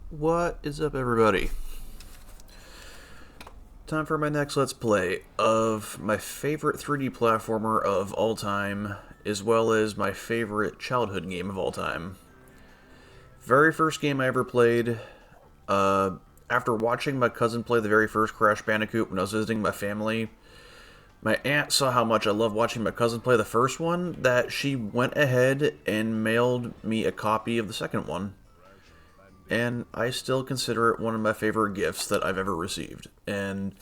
What is up, everybody? Time for my next Let's Play of my favorite 3D platformer of all time, as well as my favorite childhood game of all time. Very first game I ever played, after watching my cousin play the very first Crash Bandicoot when I was visiting my family, my aunt saw how much I loved watching my cousin play the first one, that she went ahead and mailed me a copy of the second one. And I still consider it one of my favorite gifts that I've ever received. And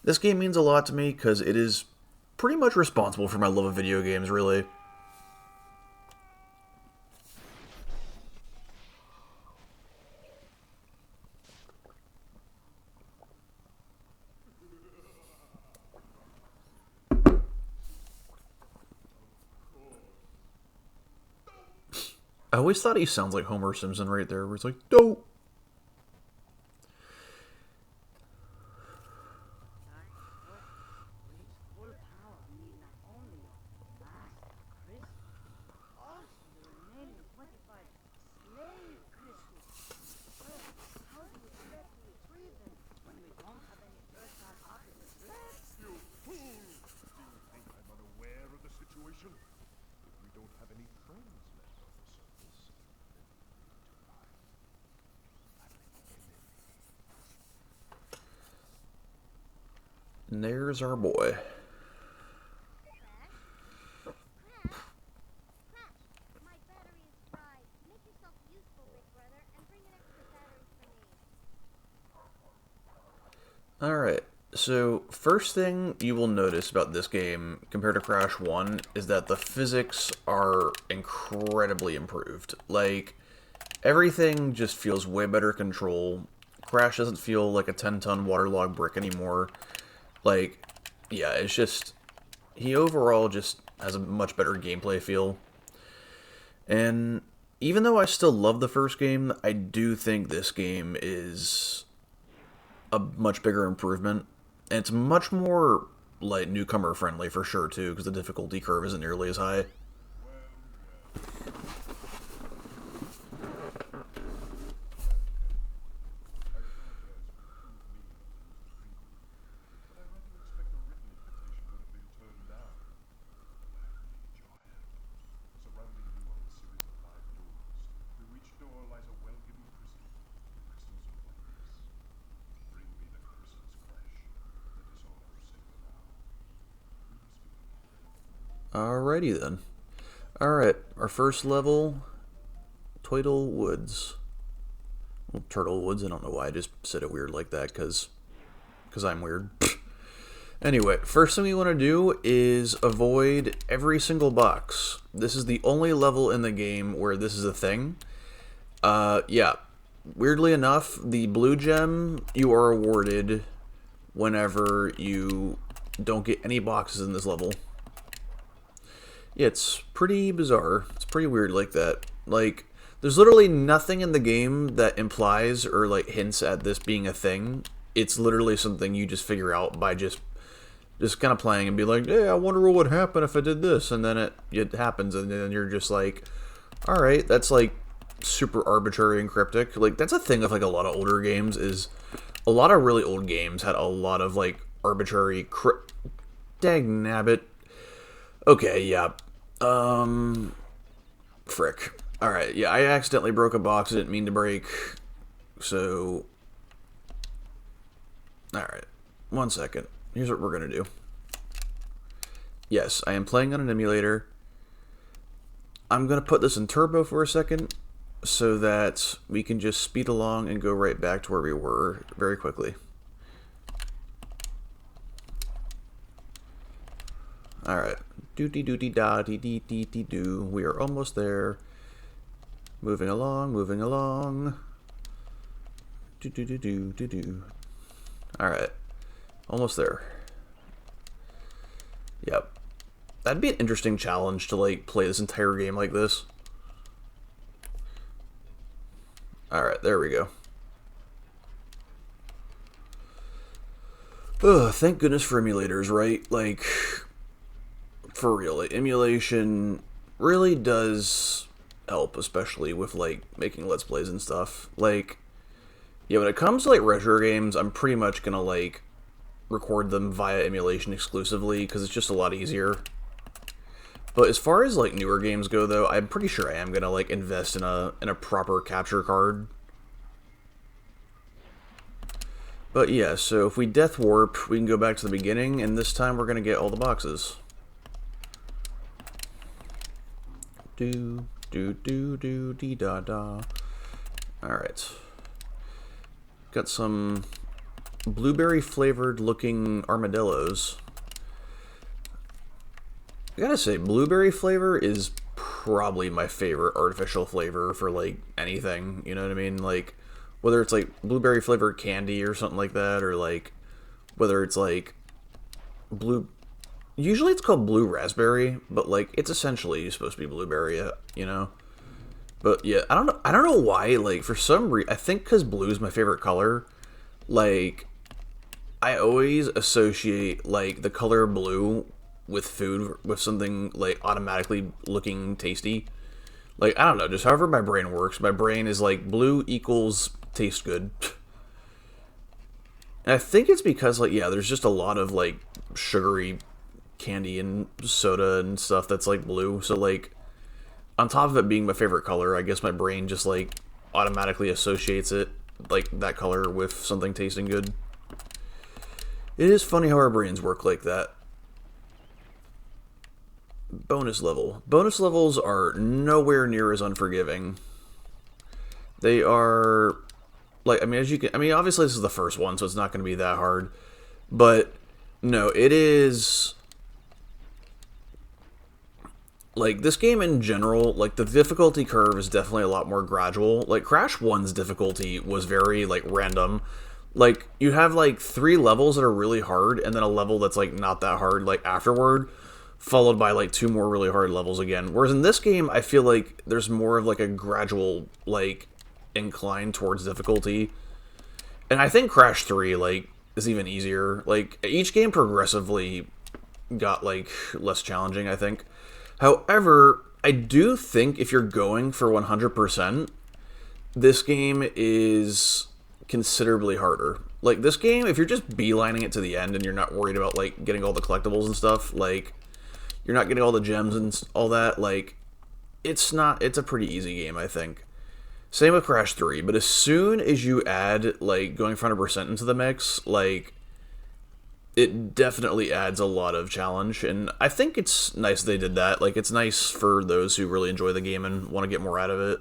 this game means a lot to me because it is pretty much responsible for my love of video games, really. I always thought he sounds like Homer Simpson right there, where he's like, "Dope." And there's our boy. Alright, so first thing you will notice about this game compared to Crash 1 is that the physics are incredibly improved. Like, everything just feels way better control. Crash doesn't feel like a 10-ton waterlogged brick anymore. Like, yeah, it's just, he overall just has a much better gameplay feel. And even though I still love the first game, I do think this game is a much bigger improvement. And it's much more, like, newcomer friendly for sure, too, because the difficulty curve isn't nearly as high. Alrighty then. Alright, our first level, Toidle Woods. Well, Turtle Woods, I don't know why I just said it weird like that, because I'm weird. Anyway, first thing we want to do is avoid every single box. This is the only level in the game where this is a thing. Yeah. Weirdly enough, the blue gem you are awarded whenever you don't get any boxes in this level. Yeah, it's pretty bizarre. It's pretty weird like that. Like, there's literally nothing in the game that implies or, like, hints at this being a thing. It's literally something you just figure out by just kind of playing and be like, hey, I wonder what would happen if I did this, and then it happens, and then you're just like, alright, that's, like, super arbitrary and cryptic. Like, that's a thing of, like, a lot of older games, is a lot of really old games had a lot of, like, arbitrary dang nabbit. Okay, yeah. Frick. Alright, yeah, I accidentally broke a box I didn't mean to break, so... Alright, 1 second. Here's what we're gonna do. Yes, I am playing on an emulator. I'm gonna put this in turbo for a second, so that we can just speed along and go right back to where we were very quickly. Alright. Do-dee-doo-dee-da-dee-dee-dee-dee-doo. We are almost there. Moving along, moving along. Do-do-do-do-do-do. Alright. Almost there. Yep. That'd be an interesting challenge to, like, play this entire game like this. Alright, there we go. Ugh, thank goodness for emulators, right? Like, for real, like, emulation really does help, especially with, like, making Let's Plays and stuff. Like, Yeah, when it comes to like retro games, I'm pretty much gonna like record them via emulation exclusively because it's just a lot easier. But as far as like newer games go, though, I'm pretty sure I am gonna like invest in a proper capture card. But yeah, so if we death warp, we can go back to the beginning, and this time we're gonna get all the boxes. Do do do do dee da da. All right. Got some blueberry flavored looking armadillos. I gotta say, blueberry flavor is probably my favorite artificial flavor for like anything. You know what I mean? Like whether it's like blueberry flavored candy or something like that, or like whether it's like blue. Usually it's called blue raspberry, but like it's essentially supposed to be blueberry, you know. But yeah, I don't know. I don't know why. Like for some reason, I think because blue is my favorite color. Like I always associate like the color blue with food, with something like automatically looking tasty. Like I don't know, just however my brain works. My brain is like blue equals taste good. And I think it's because like yeah, there's just a lot of like sugary candy and soda and stuff that's like blue. So like on top of it being my favorite color, I guess my brain just like automatically associates it like that color with something tasting good. It is funny how our brains work like that. Bonus level. Bonus levels are nowhere near as unforgiving. They are like I mean as you can I mean obviously this is the first one, so it's not going to be that hard. But no, it is like this game in general, like the difficulty curve is definitely a lot more gradual. Like Crash 1's difficulty was very like random. Like you have like 3 levels that are really hard and then a level that's like not that hard like afterward, followed by like 2 more really hard levels again. Whereas in this game, I feel like there's more of like a gradual like incline towards difficulty. And I think Crash 3 like is even easier. Like each game progressively got like less challenging, I think. However, I do think if you're going for 100%, this game is considerably harder. Like this game, if you're just beelining it to the end and you're not worried about like getting all the collectibles and stuff, like you're not getting all the gems and all that, like it's a pretty easy game, I think. Same with Crash 3, but as soon as you add like going for 100% into the mix, like it definitely adds a lot of challenge, and I think it's nice they did that. Like it's nice for those who really enjoy the game and want to get more out of it.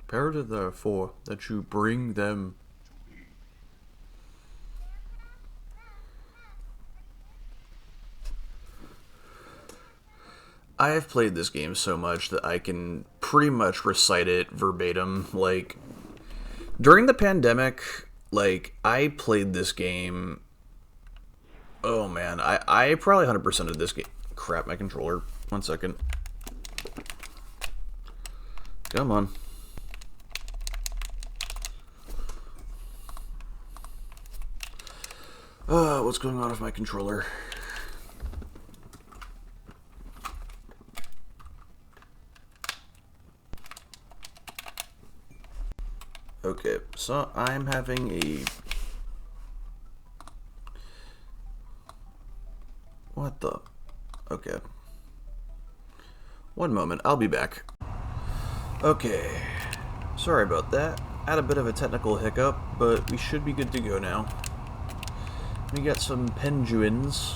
Imperative, therefore, that you bring them. I have played this game so much that I can pretty much recite it verbatim. Like, during the pandemic, like, I played this game. Oh man, I probably 100% of this game. Crap, my controller. 1 second. Come on. What's going on with my controller? Okay, so I'm having a... What the... Okay. 1 moment, I'll be back. Okay. Sorry about that. Had a bit of a technical hiccup, but we should be good to go now. We got some penguins.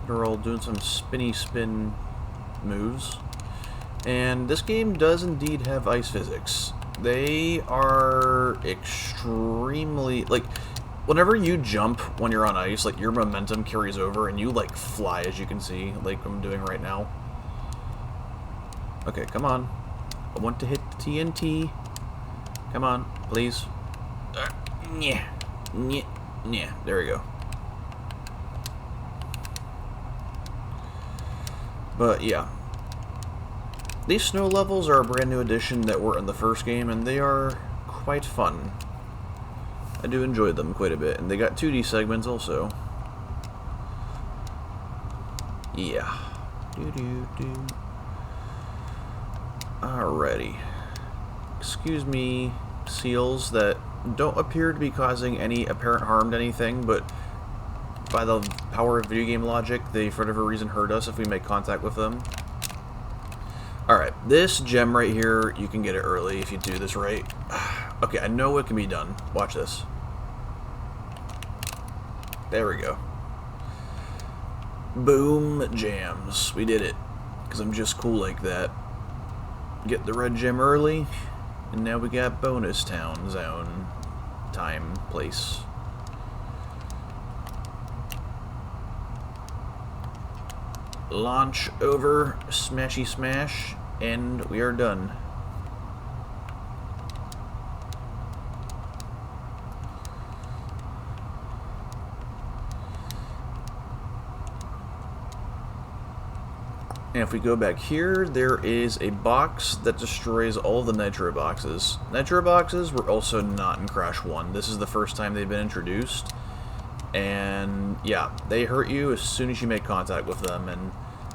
They're all doing some spinny spin moves. And this game does indeed have ice physics. They are extremely... Like, whenever you jump when you're on ice, like, your momentum carries over and you, like, fly, as you can see, like I'm doing right now. Okay, come on. I want to hit the TNT. Come on, please. Yeah. Yeah. Yeah, there we go. But yeah. These snow levels are a brand new addition that were in the first game, and they are quite fun. I do enjoy them quite a bit, and they got 2D segments also. Yeah. Alrighty. Excuse me, seals that don't appear to be causing any apparent harm to anything, but by the power of video game logic, they for whatever reason hurt us if we make contact with them. Alright, this gem right here, you can get it early if you do this right. Okay, I know it can be done. Watch this. There we go. Boom, jams. We did it. Because I'm just cool like that. Get the red gem early, and now we got bonus town zone. Time, place. Launch over, smashy smash, and we are done. And if we go back here, there is a box that destroys all the Nitro boxes. Nitro boxes were also not in Crash 1. This is the first time they've been introduced. And yeah, they hurt you as soon as you make contact with them, and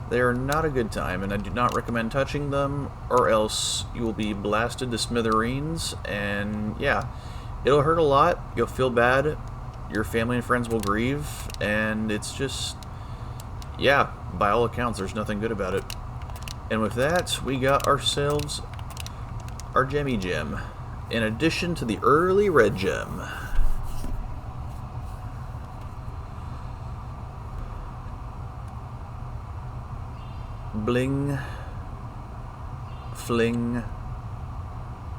they are not a good time, and I do not recommend touching them, or else you will be blasted to smithereens, and yeah, it'll hurt a lot, you'll feel bad, your family and friends will grieve, and it's just, yeah, by all accounts, there's nothing good about it. And with that, we got ourselves our Gemmy Gem, in addition to the early red gem. Bling, fling,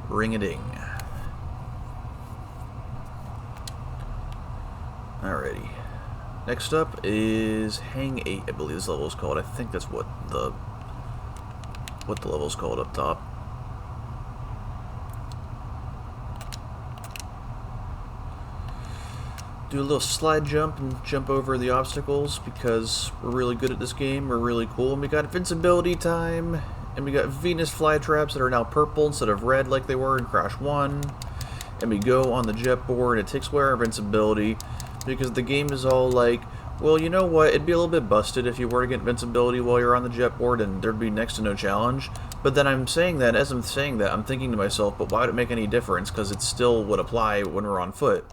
ring-a-ding. Alrighty. Next up is Hang 8, I believe this level is called. I think that's what the level's called up top. Do a little slide jump and jump over the obstacles because we're really good at this game. We're really cool. And we got invincibility time, and we got Venus flytraps that are now purple instead of red like they were in Crash 1. And we go on the jet board, and it takes away our invincibility because the game is all like, well, you know what, it'd be a little bit busted if you were to get invincibility while you're on the jet board and there'd be next to no challenge. But then I'm saying that, as I'm saying that, I'm thinking to myself, but why would it make any difference? Because it still would apply when we're on foot.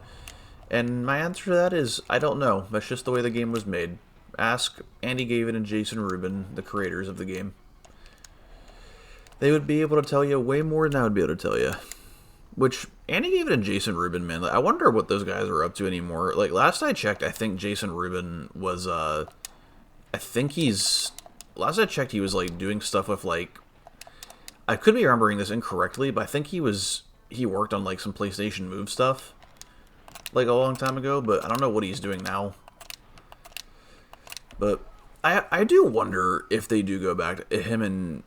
And my answer to that is, I don't know. That's just the way the game was made. Ask Andy Gavin and Jason Rubin, the creators of the game. They would be able to tell you way more than I would be able to tell you. Which, Andy Gavin and Jason Rubin, man, I wonder what those guys are up to anymore. Like, last I checked, I think Jason Rubin was, last I checked, he was, like, doing stuff with, like, I could be remembering this incorrectly, but I think he worked on, like, some PlayStation Move stuff, like, a long time ago, but I don't know what he's doing now. But I do wonder if they do go back to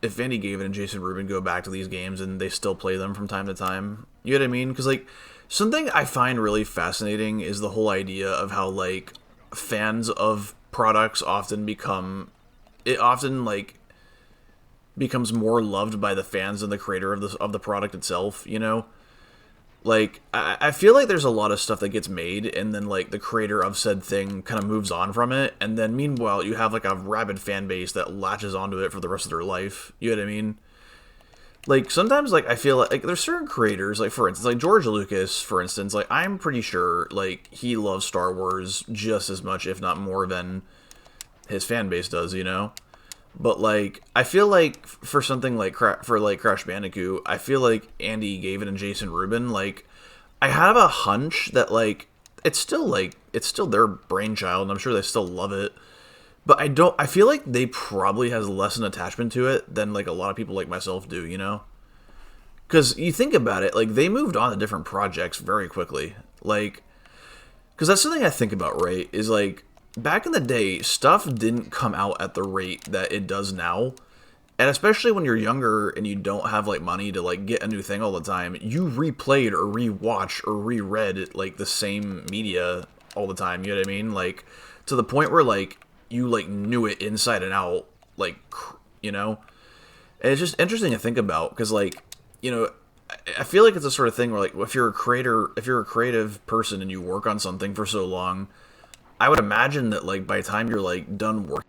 if Andy Gavin and Jason Rubin go back to these games and they still play them from time to time. You know what I mean? Because, like, something I find really fascinating is the whole idea of how, like, fans of products often becomes more loved by the fans than the creator of the product itself, you know? Like, I feel like there's a lot of stuff that gets made, and then, like, the creator of said thing kind of moves on from it, and then, meanwhile, you have, like, a rabid fan base that latches onto it for the rest of their life. You know what I mean? Like, sometimes, like, I feel like there's certain creators, like, for instance, like, George Lucas, for instance, like, I'm pretty sure, like, he loves Star Wars just as much, if not more, than his fan base does, you know? But, like, I feel like for something like Crash Bandicoot, I feel like Andy Gavin and Jason Rubin, like, I have a hunch that, like, it's still their brainchild, and I'm sure they still love it. But I feel like they probably has less an attachment to it than, like, a lot of people like myself do, you know? Because you think about it, like, they moved on to different projects very quickly. Like, because that's something I think about, right, is, like, back in the day, stuff didn't come out at the rate that it does now. And especially when you're younger and you don't have, like, money to, like, get a new thing all the time, you replayed or rewatched or reread, like, the same media all the time, you know what I mean? Like, to the point where, like, you, like, knew it inside and out, like, you know? And it's just interesting to think about, because, like, you know, I feel like it's a sort of thing where, like, if you're a creator, if you're a creative person and you work on something for so long, I would imagine that, like, by the time you're, like, done working...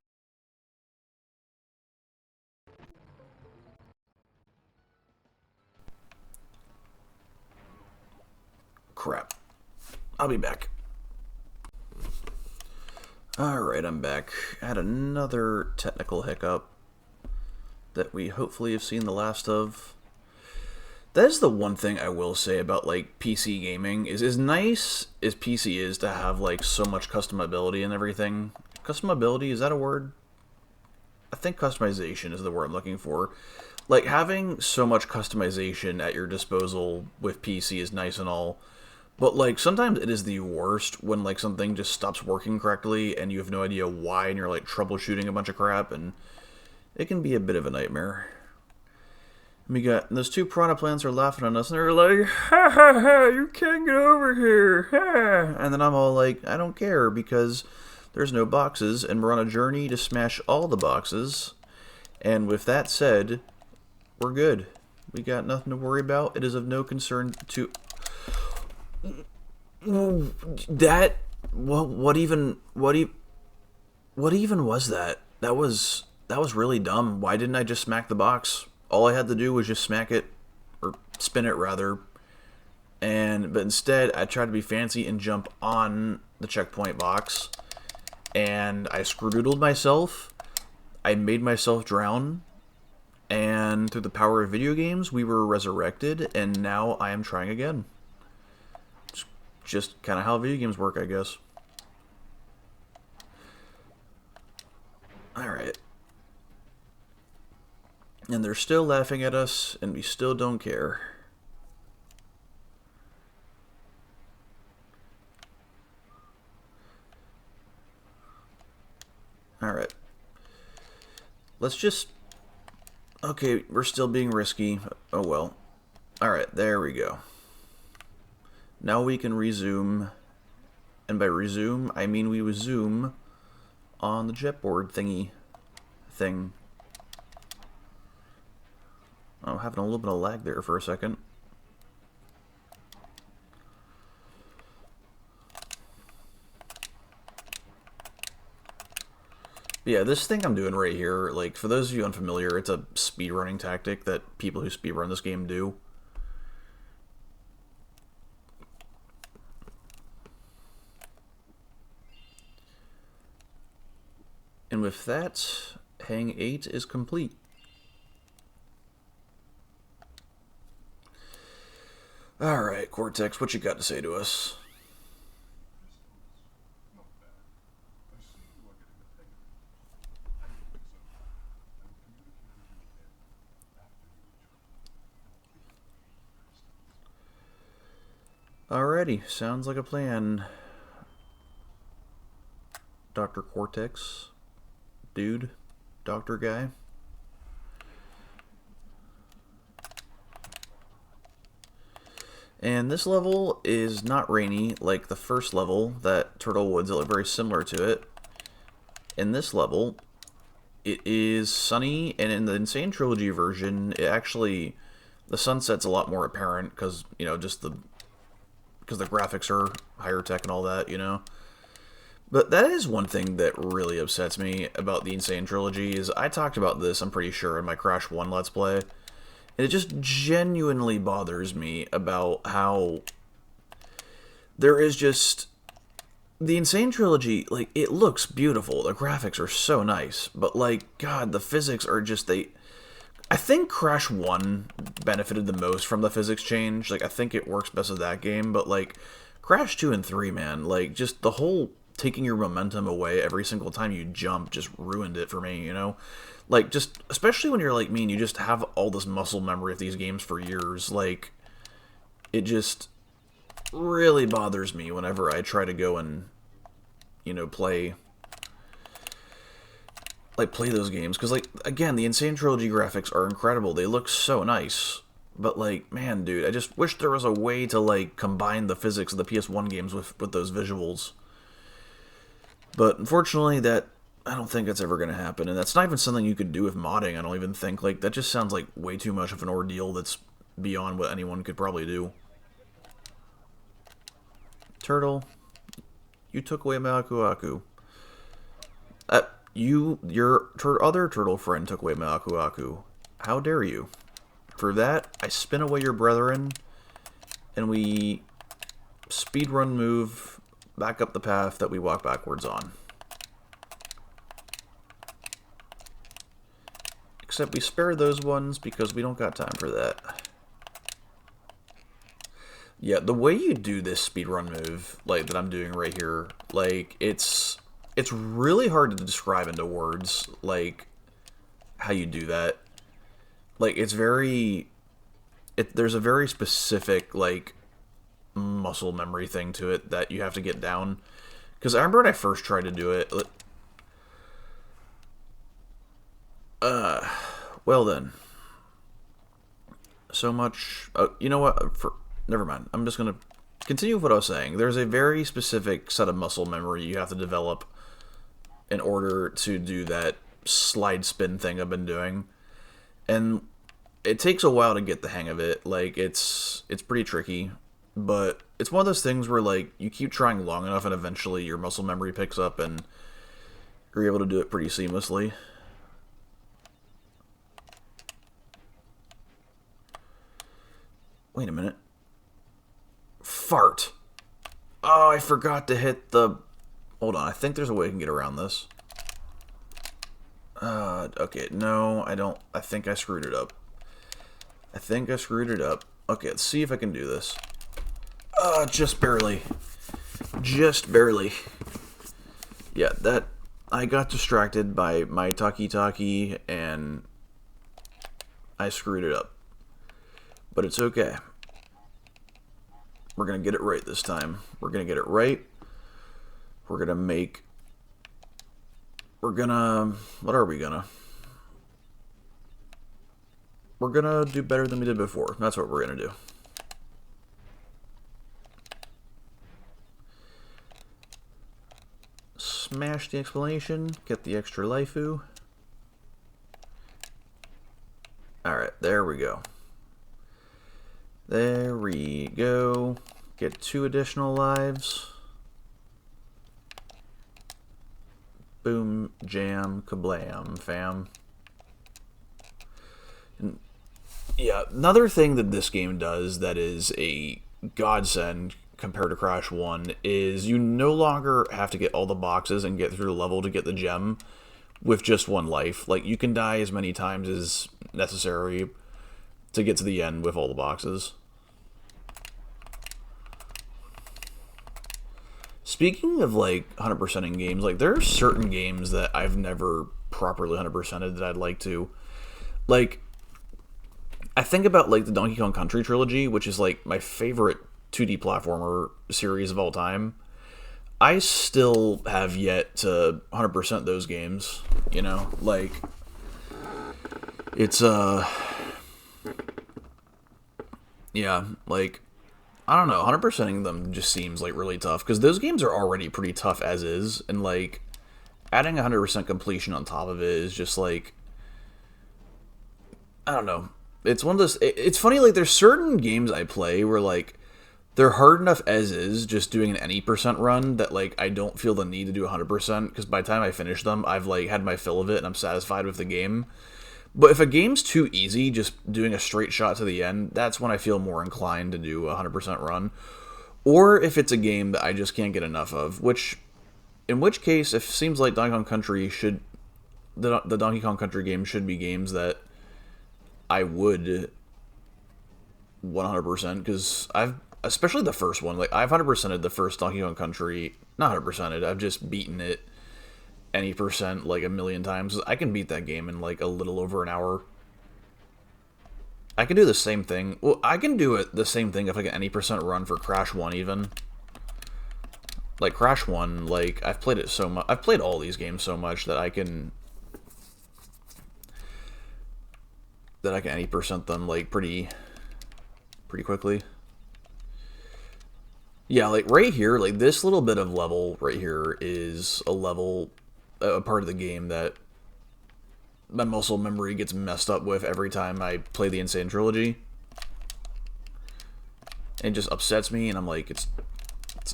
Crap. I'll be back. Alright, I'm back. I had another technical hiccup that we hopefully have seen the last of. That is the one thing I will say about, like, PC gaming, is as nice as PC is to have, like, so much customability and everything. Customability, is that a word? I think customization is the word I'm looking for. Like, having so much customization at your disposal with PC is nice and all, but, like, sometimes it is the worst when, like, something just stops working correctly and you have no idea why, and you're, like, troubleshooting a bunch of crap, and it can be a bit of a nightmare. We got, those two piranha plants are laughing at us, and they're like, ha ha ha, you can't get over here, ha. And then I'm all like, I don't care, because there's no boxes, and we're on a journey to smash all the boxes. And with that said, we're good. We got nothing to worry about. It is of no concern to... That... What even was that? That was really dumb. Why didn't I just smack the box? All I had to do was just smack it, or spin it rather. But instead, I tried to be fancy and jump on the checkpoint box. And I screwdoodled myself. I made myself drown. And through the power of video games, we were resurrected. And now I am trying again. It's just kind of how video games work, I guess. Alright. And they're still laughing at us, and we still don't care. Alright. Let's just... Okay, we're still being risky. Oh well. Alright, there we go. Now we can resume. And by resume, I mean we zoom on the jetboard thingy. Thing. Oh, having a little bit of lag there for a second. Yeah, this thing I'm doing right here, like, for those of you unfamiliar, it's a speedrunning tactic that people who speedrun this game do. And with that, Hang 8 is complete. Alright, Cortex, what you got to say to us? Alrighty, sounds like a plan. Dr. Cortex. Dude. Doctor guy. And this level is not rainy like the first level, that Turtle Woods, that look very similar to it. In this level, it is sunny, and in the Insane Trilogy version, it actually, the sunset's a lot more apparent, because, you know, just because the graphics are higher tech and all that, you know. But that is one thing that really upsets me about the Insane Trilogy, is I talked about this, I'm pretty sure, in my Crash 1 Let's Play. And it just genuinely bothers me about how there is just... The Insane Trilogy, like, it looks beautiful, the graphics are so nice, but, like, God, the physics are just, I think Crash 1 benefited the most from the physics change, like, I think it works best with that game, but, like, Crash 2 and 3, man, like, just the whole taking your momentum away every single time you jump just ruined it for me, you know? Like, just, especially when you're like me and you just have all this muscle memory of these games for years, like, it just really bothers me whenever I try to go and, you know, play those games. Because, like, again, the Insane Trilogy graphics are incredible. They look so nice. But, like, man, dude, I just wish there was a way to, like, combine the physics of the PS1 games with those visuals. But, unfortunately, that I don't think that's ever going to happen, and that's not even something you could do with modding. I don't even think, like, that just sounds like way too much of an ordeal that's beyond what anyone could probably do. Turtle, you took away my Aku Aku. Your other turtle friend took away my Aku Aku. How dare you? For that, I spin away your brethren, and we speedrun move back up the path that we walk backwards on. Except we spare those ones because we don't got time for that. Yeah, the way you do this speedrun move, like, that I'm doing right here, like, it's really hard to describe into words, like, how you do that. Like, it's very... there's a very specific, like, muscle memory thing to it that you have to get down. Because I remember when I first tried to do it... well then. So much... you know what? Never mind. I'm just going to continue with what I was saying. There's a very specific set of muscle memory you have to develop in order to do that slide spin thing I've been doing. And it takes a while to get the hang of it. Like, it's pretty tricky. But it's one of those things where, like, you keep trying long enough and eventually your muscle memory picks up and you're able to do it pretty seamlessly. Wait a minute. Fart. Oh, I forgot to hit the... Hold on, I think there's a way I can get around this. Okay, no, I don't... I think I screwed it up. Okay, let's see if I can do this. Just barely. Just barely. Yeah, that... I got distracted by my talkie-talkie, and I screwed it up. But it's okay. We're going to get it right this time. We're going to get it right. We're going to make... We're going to... What are we going to? We're going to do better than we did before. That's what we're going to do. Smash the explanation. Get the extra lifeu. Alright, there we go. There we go. Get 2 additional lives. Boom, jam, kablam, fam. And yeah, another thing that this game does that is a godsend compared to Crash 1 is you no longer have to get all the boxes and get through the level to get the gem with just 1 life. Like, you can die as many times as necessary to get to the end with all the boxes. Speaking of, like, 100%ing games, like, there are certain games that I've never properly 100%ed that I'd like to. Like, I think about, like, the Donkey Kong Country trilogy, which is, like, my favorite 2D platformer series of all time. I still have yet to 100% those games, you know? Like, it's, yeah, like... I don't know, 100%ing them just seems, like, really tough, because those games are already pretty tough as is, and, like, adding 100% completion on top of it is just, like, I don't know. It's one of those, it's funny, like, there's certain games I play where, like, they're hard enough as is, just doing an any percent run, that, like, I don't feel the need to do 100%, because by the time I finish them, I've, like, had my fill of it, and I'm satisfied with the game. But if a game's too easy, just doing a straight shot to the end, that's when I feel more inclined to do a 100% run. Or if it's a game that I just can't get enough of, in which case, it seems like Donkey Kong Country should... The Donkey Kong Country games should be games that I would 100%, because especially the first one, like, I've 100%ed the first Donkey Kong Country, not 100%ed, I've just beaten it any percent like 1,000,000 times. I can beat that game in like a little over an hour. I can do the same thing. Well, I can do the same thing if I get any percent run for Crash 1 even. Like Crash 1, like I've played it so much. I've played all these games so much that I can any percent them like pretty quickly. Yeah, like right here, like this little bit of level right here is a level a part of the game that my muscle memory gets messed up with every time I play the Insane Trilogy. It just upsets me, and I'm like, it's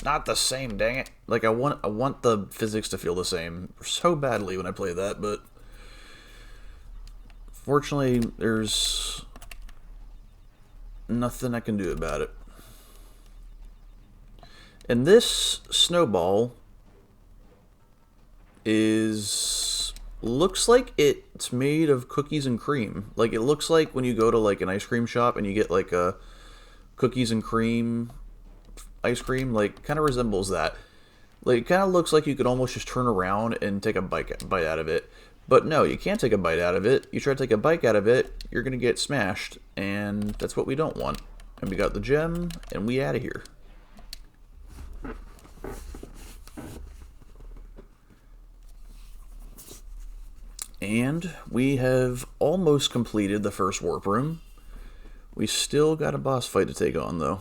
not the same, dang it. Like, I want the physics to feel the same so badly when I play that, but fortunately, there's nothing I can do about it. And this snowball looks like it's made of cookies and cream. Like, it looks like when you go to like an ice cream shop and you get like a cookies and cream ice cream, like, kind of resembles that. Like, it kind of looks like you could almost just turn around and take a bite out of it. But no, you can't take a bite out of it. You try to take a bite out of it, you're gonna get smashed, and that's what we don't want. And we got the gem, and we out of here. And we have almost completed the first warp room. We still got a boss fight to take on, though.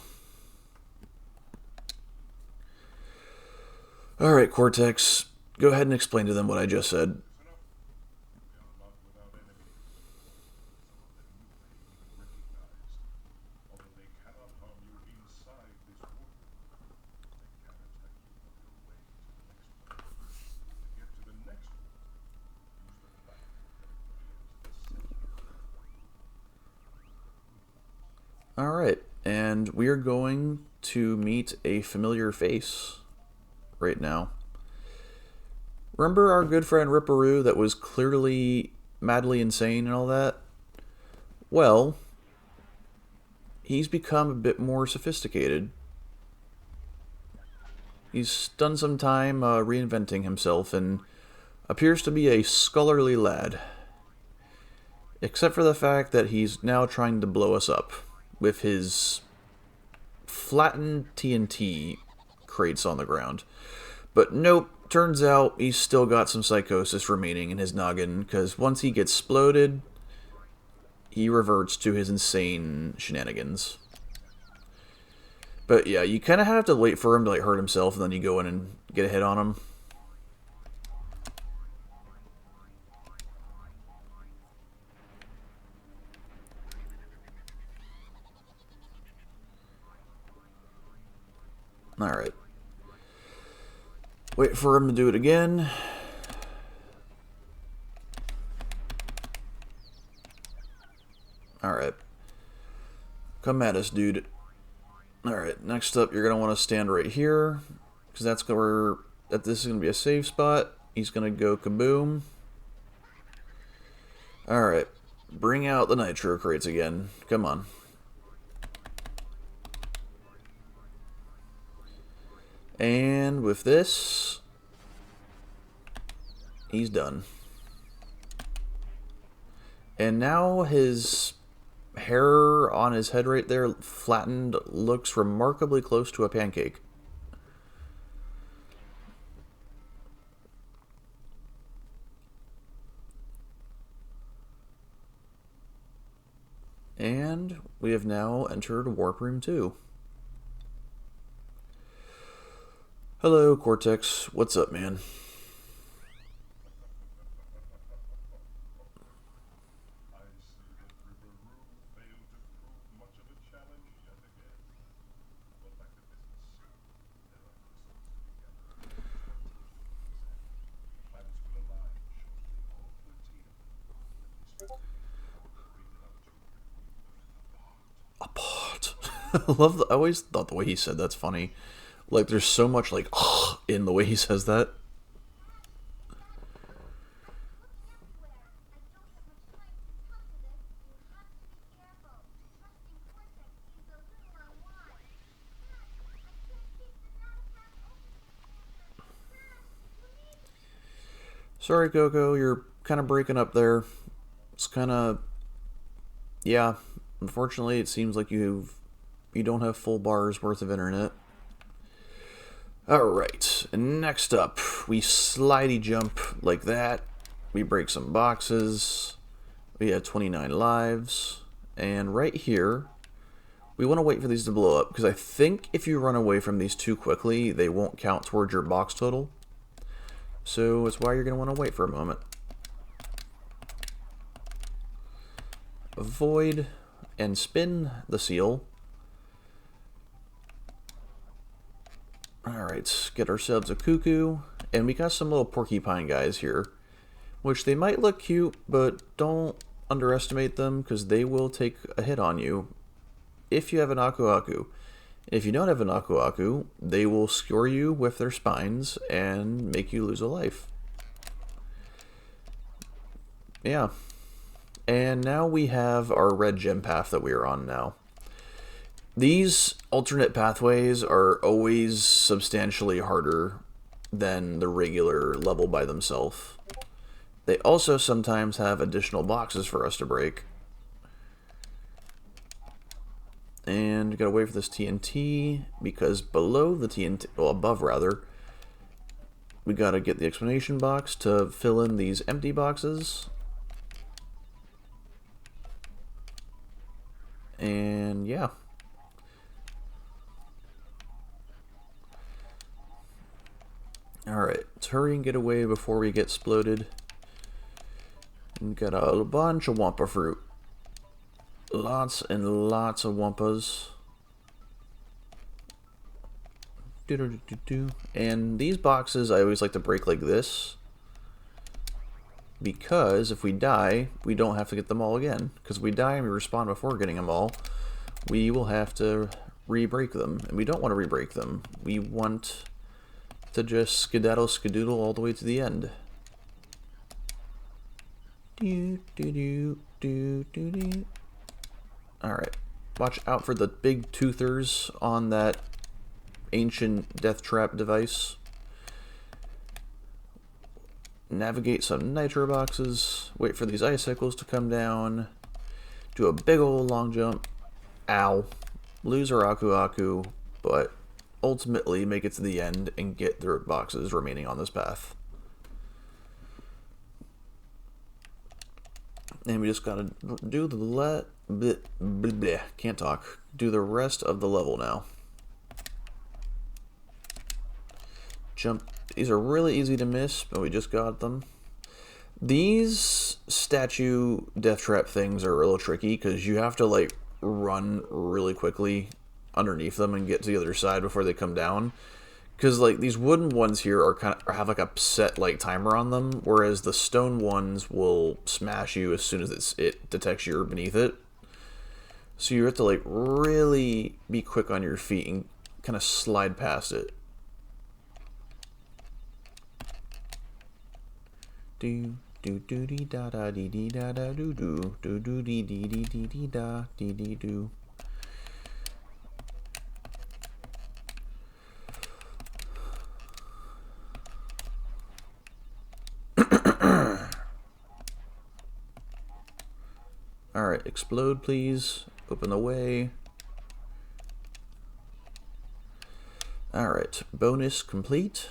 Alright, Cortex, go ahead and explain to them what I just said. Alright, and we are going to meet a familiar face right now. Remember our good friend Ripperoo that was clearly madly insane and all that? Well, he's become a bit more sophisticated. He's done some time reinventing himself and appears to be a scholarly lad. Except for the fact that he's now trying to blow us up with his flattened TNT crates on the ground. But nope, turns out he's still got some psychosis remaining in his noggin, because once he gets exploded, he reverts to his insane shenanigans. But yeah, you kind of have to wait for him to like hurt himself, and then you go in and get a hit on him. Alright. Wait for him to do it again. Alright. Come at us, dude. Alright, next up, you're going to want to stand right here, because that's where this is going to be a safe spot. He's going to go kaboom. Alright, bring out the nitro crates again. Come on. And with this, he's done. And now his hair on his head right there, flattened, looks remarkably close to a pancake. And we have now entered Warp Room 2. Hello, Cortex. What's up, man? I always thought the way he said that's funny. Like, there's so much, like, in the way he says that. Sorry, Coco, you're kind of breaking up there. It's kind of... Yeah, unfortunately, it seems like you don't have full bars worth of internet. Alright, next up, we slidey jump like that. We break some boxes. We have 29 lives. And right here, we want to wait for these to blow up, because I think if you run away from these too quickly, they won't count towards your box total. So that's why you're going to want to wait for a moment. Avoid and spin the seal. Alright, get ourselves a cuckoo. And we got some little porcupine guys here, which they might look cute, but don't underestimate them because they will take a hit on you if you have an Aku Aku. If you don't have an Aku Aku, they will skewer you with their spines and make you lose a life. Yeah. And now we have our red gem path that we are on now. These alternate pathways are always substantially harder than the regular level by themselves. They also sometimes have additional boxes for us to break. And we gotta wait for this TNT, because below the TNT, well, above rather, we gotta get the explanation box to fill in these empty boxes. And yeah. Alright, let's hurry and get away before we get exploded. And got a bunch of Wampa fruit. Lots and lots of Wampas. And these boxes I always like to break like this, because if we die, we don't have to get them all again. Because if we die and we respawn before getting them all, we will have to re-break them. And we don't want to re-break them. We want to just skedaddle skadoodle all the way to the end. Alright, watch out for the big toothers on that ancient death trap device. Navigate some nitro boxes, wait for these icicles to come down, do a big old long jump. Ow. Lose our Aku Aku, but ultimately make it to the end and get the boxes remaining on this path. And we just gotta do the can't talk. Do the rest of the level now. Jump. These are really easy to miss, but we just got them. These statue death trap things are a little tricky because you have to like run really quickly underneath them and get to the other side before they come down. Because like these wooden ones here are have like a set like timer on them, whereas the stone ones will smash you as soon as it detects you're beneath it. So you have to like really be quick on your feet and kind of slide past it. Do do do dee da da dee dee da da do do do do dee dee dee dee dee da dee dee do. Alright, explode please. Open the way. Alright, bonus complete.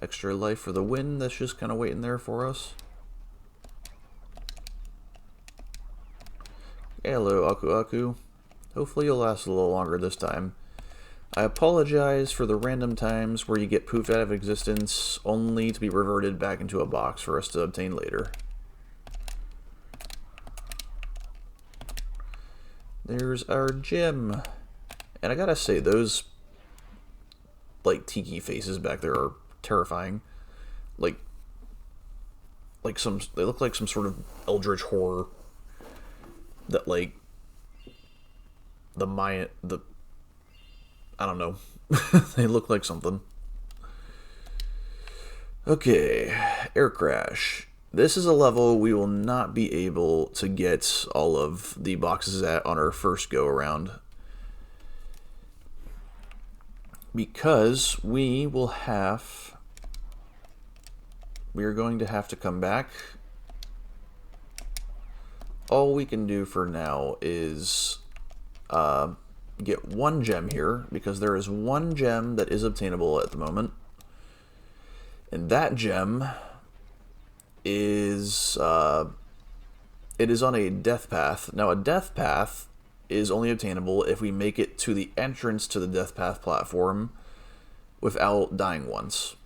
Extra life for the win that's just kind of waiting there for us. Hello, Aku Aku. Hopefully you'll last a little longer this time. I apologize for the random times where you get poofed out of existence only to be reverted back into a box for us to obtain later. There's our gem. And I gotta say, those like tiki faces back there are terrifying. Like they look like some sort of eldritch horror that like I don't know. They look like something. Okay, air crash. This is a level we will not be able to get all of the boxes at on our first go around, because we are going to have to come back. All we can do for now is get one gem here, because there is one gem that is obtainable at the moment, and that gem is it is on a death path. Now a death path is only obtainable if we make it to the entrance to the death path platform without dying once.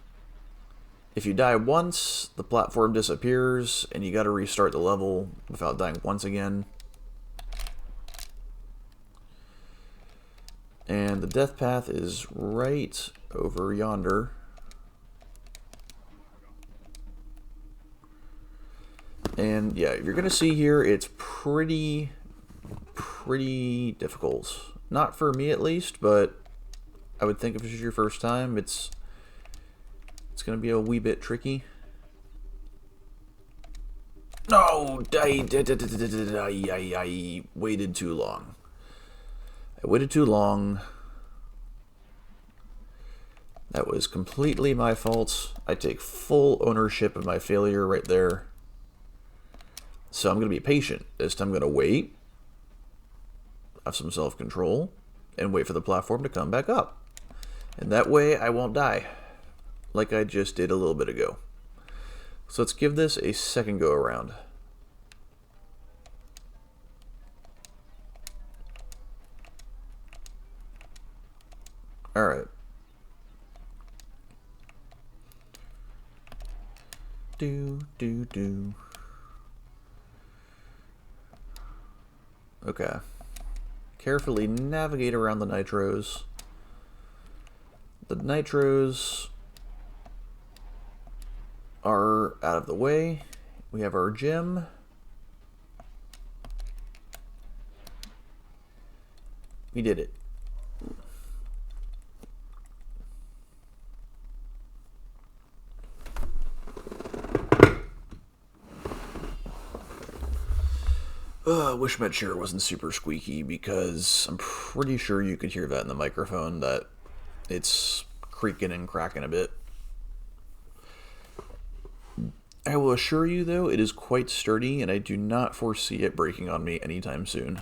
If you die once, the platform disappears, and you gotta restart the level without dying once again. And the death path is right over yonder. And yeah, you're gonna see here, it's pretty difficult. Not for me at least, but I would think if this is your first time, it's gonna be a wee bit tricky. No, I waited too long. I waited too long. That was completely my fault. I take full ownership of my failure right there. So I'm gonna be patient. This time I'm gonna wait, have some self-control, and wait for the platform to come back up. And that way I won't die, like I just did a little bit ago. So let's give this a second go around. Alright. Do. Okay. Carefully navigate around the nitros. The nitros are out of the way. We have our gym. We did it. I wish my chair wasn't super squeaky, because I'm pretty sure you could hear that in the microphone, that it's creaking and cracking a bit. I will assure you, though, it is quite sturdy, and I do not foresee it breaking on me anytime soon.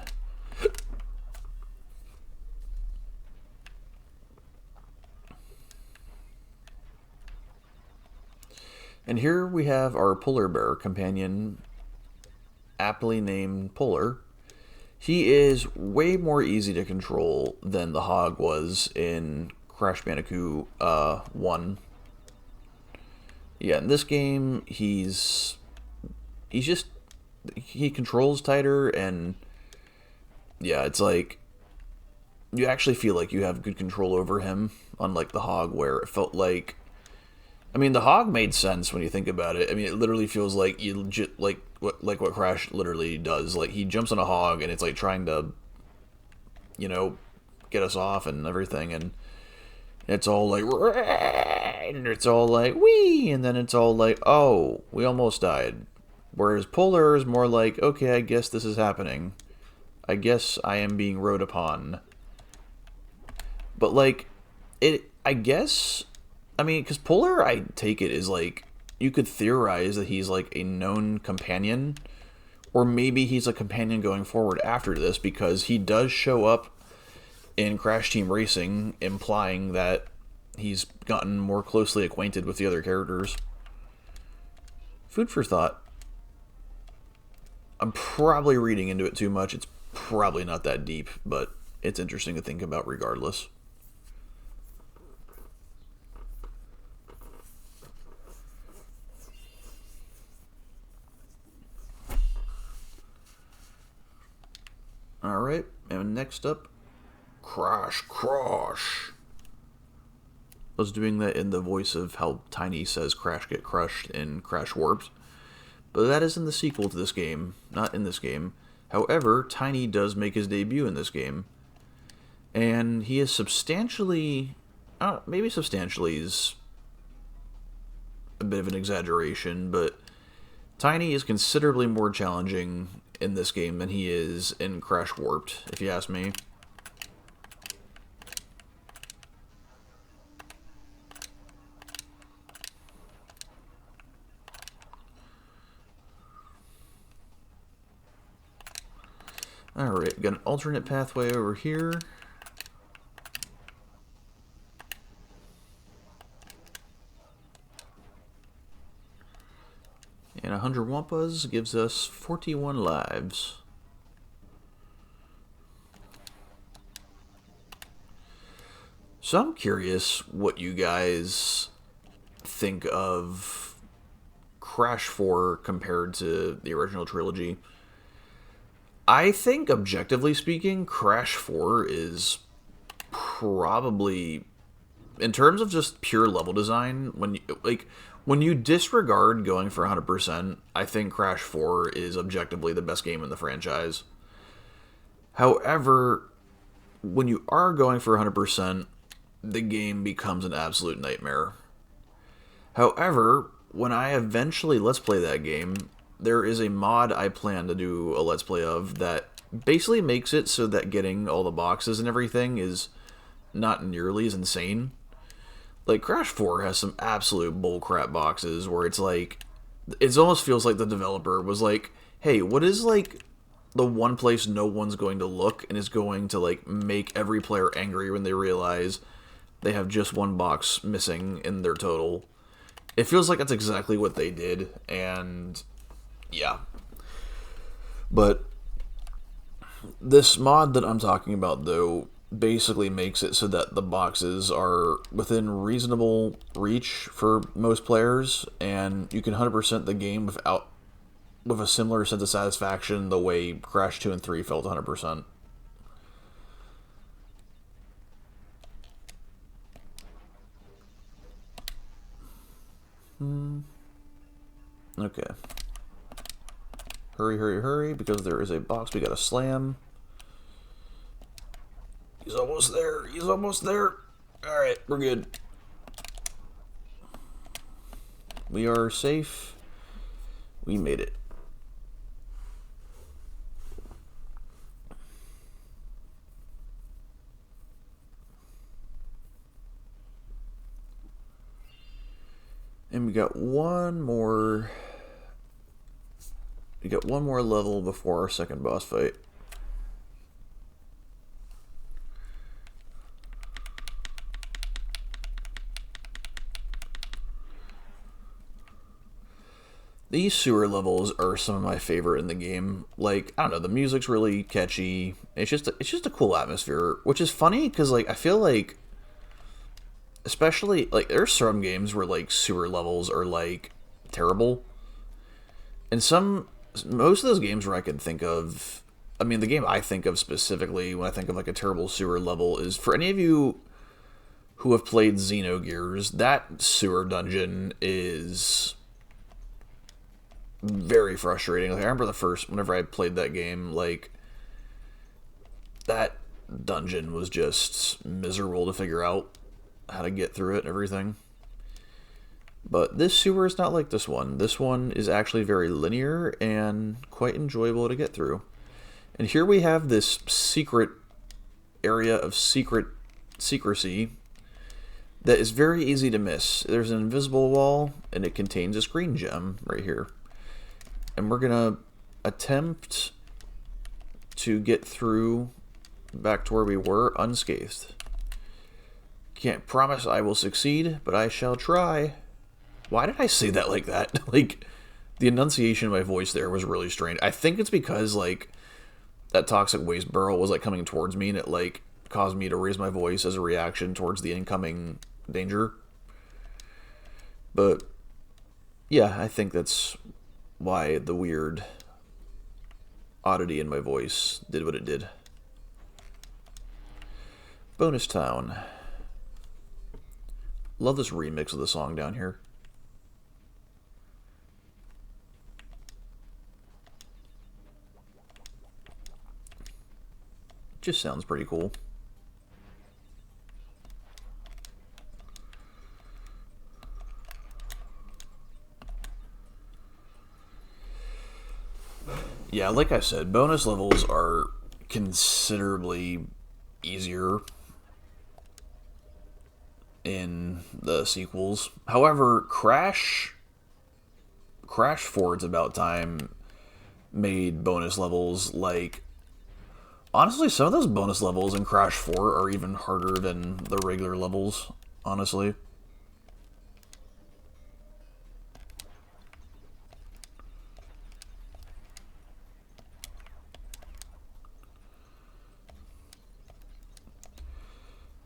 And here we have our polar bear companion, aptly named Polar. He is way more easy to control than the hog was in Crash Bandicoot 1. Yeah, in this game, he controls tighter, and yeah, it's like, you actually feel like you have good control over him, unlike the hog, where it felt like, I mean, the hog made sense when you think about it. I mean, it literally feels like what Crash literally does. Like, he jumps on a hog, and it's like trying to, you know, get us off and everything, and it's all like, and it's all like, wee, and then it's all like, oh, we almost died. Whereas Polar is more like, okay, I guess this is happening. I guess I am being rode upon. But, like, I guess, I mean, because Polar, I take it, is like, you could theorize that he's like a known companion, or maybe he's a companion going forward after this, because he does show up in Crash Team Racing, implying that he's gotten more closely acquainted with the other characters. Food for thought. I'm probably reading into it too much. It's probably not that deep, but it's interesting to think about regardless. Alright, and next up, Crash. I was doing that in the voice of how Tiny says Crash get crushed in Crash Warped. But that is in the sequel to this game, not in this game. However, Tiny does make his debut in this game. And he is substantially, maybe substantially is a bit of an exaggeration, but Tiny is considerably more challenging in this game than he is in Crash Warped, if you ask me. Alright, got an alternate pathway over here. And 100 Wampas gives us 41 lives. So I'm curious what you guys think of Crash 4 compared to the original trilogy. I think, objectively speaking, Crash 4 is probably, in terms of just pure level design, when you disregard going for 100%, I think Crash 4 is objectively the best game in the franchise. However, when you are going for 100%, the game becomes an absolute nightmare. However, when I eventually Let's Play that game, there is a mod I plan to do a Let's Play of that basically makes it so that getting all the boxes and everything is not nearly as insane. Like, Crash 4 has some absolute bullcrap boxes where it's like, it almost feels like the developer was like, hey, what is, like, the one place no one's going to look and is going to, like, make every player angry when they realize they have just one box missing in their total. It feels like that's exactly what they did, and yeah. But this mod that I'm talking about, though, basically makes it so that the boxes are within reasonable reach for most players, and you can 100% the game with a similar sense of satisfaction the way Crash 2 and 3 felt 100%. Okay. Hurry, hurry, hurry, because there is a box we gotta slam. He's almost there. He's almost there. Alright, we're good. We are safe. We made it. And we got one more. We got one more level before our second boss fight. These sewer levels are some of my favorite in the game. Like, I don't know, the music's really catchy. It's just a cool atmosphere, which is funny because, like, I feel like, especially, like, there's some games where, like, sewer levels are, like, terrible. And most of those games where I can think of, I mean, the game I think of specifically when I think of, like, a terrible sewer level is, for any of you who have played Xenogears, that sewer dungeon is very frustrating. Like, I remember whenever I played that game, like, that dungeon was just miserable to figure out how to get through it and everything. But this sewer is not like this one. This one is actually very linear and quite enjoyable to get through. And here we have this secret area of secrecy that is very easy to miss. There's an invisible wall, and it contains a green gem right here. And we're going to attempt to get through back to where we were unscathed. Can't promise I will succeed, but I shall try. Why did I say that like that? Like, the enunciation of my voice there was really strange. I think it's because, like, that toxic waste barrel was, like, coming towards me, and it, like, caused me to raise my voice as a reaction towards the incoming danger. But, yeah, I think that's why the weird oddity in my voice did what it did. Bonus Town. Love this remix of the song down here. Just sounds pretty cool. Yeah, like I said, bonus levels are considerably easier in the sequels. However, Crash 4, It's About Time, made bonus levels, like, honestly, some of those bonus levels in Crash 4 are even harder than the regular levels, honestly.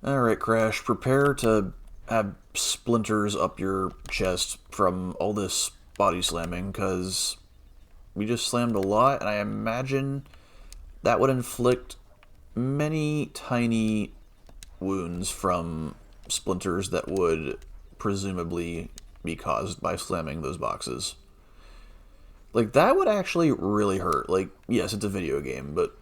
Alright, Crash, prepare to have splinters up your chest from all this body slamming, because we just slammed a lot, and I imagine that would inflict many tiny wounds from splinters that would presumably be caused by slamming those boxes. Like, that would actually really hurt. Like, yes, it's a video game, but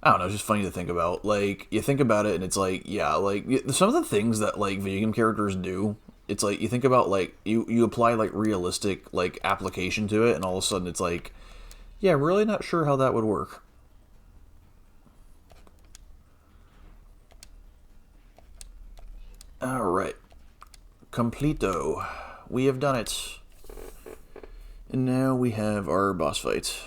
I don't know, it's just funny to think about. Like, you think about it, and it's like, yeah, like, some of the things that, like, video game characters do, it's like, you think about, like, you apply, like, realistic, like, application to it, and all of a sudden it's like, yeah, really not sure how that would work. Alright. Completo. We have done it. And now we have our boss fight.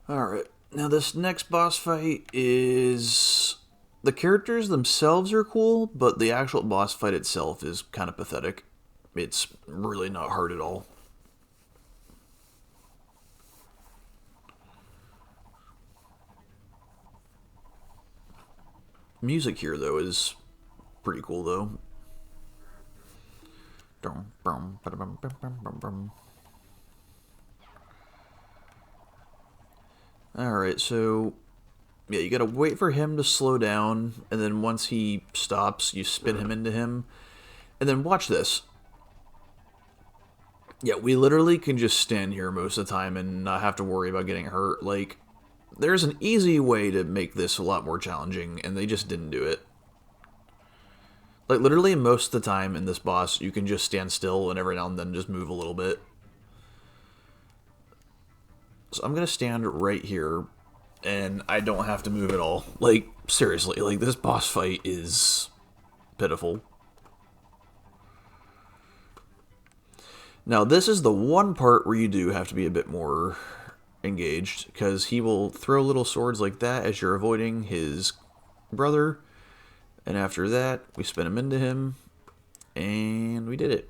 Alright, now this next boss fight is... The characters themselves are cool, but the actual boss fight itself is kind of pathetic. It's really not hard at all. Music here, though, is pretty cool, though. Alright, so... Yeah, you gotta wait for him to slow down, and then once he stops, you spin him into him. And then watch this. Yeah, we literally can just stand here most of the time and not have to worry about getting hurt. Like, there's an easy way to make this a lot more challenging, and they just didn't do it. Like, literally most of the time in this boss, you can just stand still and every now and then just move a little bit. So I'm gonna stand right here, and I don't have to move at all. Like, seriously, like, this boss fight is pitiful. Now, this is the one part where you do have to be a bit more engaged, because he will throw little swords like that as you're avoiding his brother, and after that, we spin him into him, and we did it.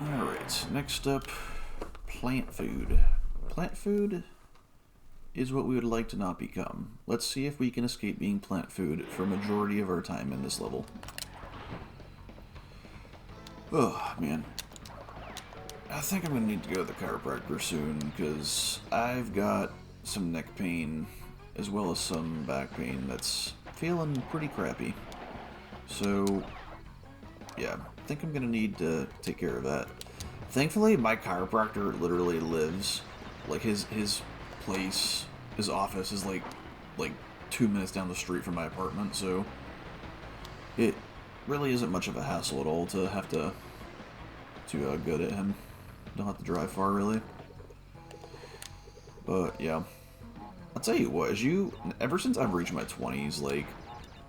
Alright, next up, plant food. Plant food is what we would like to not become. Let's see if we can escape being plant food for a majority of our time in this level. Oh, man. I think I'm going to need to go to the chiropractor soon, because I've got some neck pain, as well as some back pain that's feeling pretty crappy. So, yeah, I think I'm going to need to take care of that. Thankfully, my chiropractor literally lives, like, his place, his office is like 2 minutes down the street from my apartment, so it really isn't much of a hassle at all to have to go to him. Don't have to drive far, really. But, yeah. I'll tell you what, ever since I've reached my 20s, like,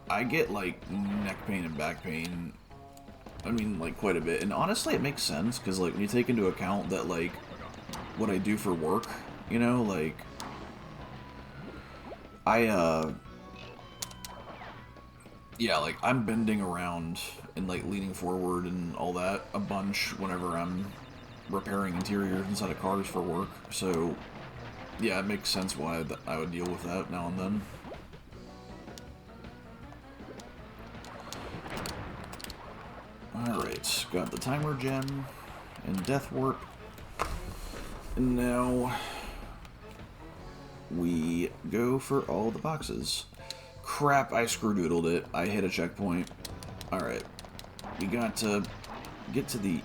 I get, like, neck pain and back pain, I mean, like, quite a bit. And honestly, it makes sense, because, like, when you take into account that, like, what I do for work, you know, like, yeah, like, I'm bending around and, like, leaning forward and all that a bunch whenever I'm repairing interiors inside of cars for work, so Yeah, it makes sense why I would deal with that now and then. Alright, got the timer gem and death warp. And now we go for all the boxes. Crap, I screwdoodled it. I hit a checkpoint. Alright. We got to get to the...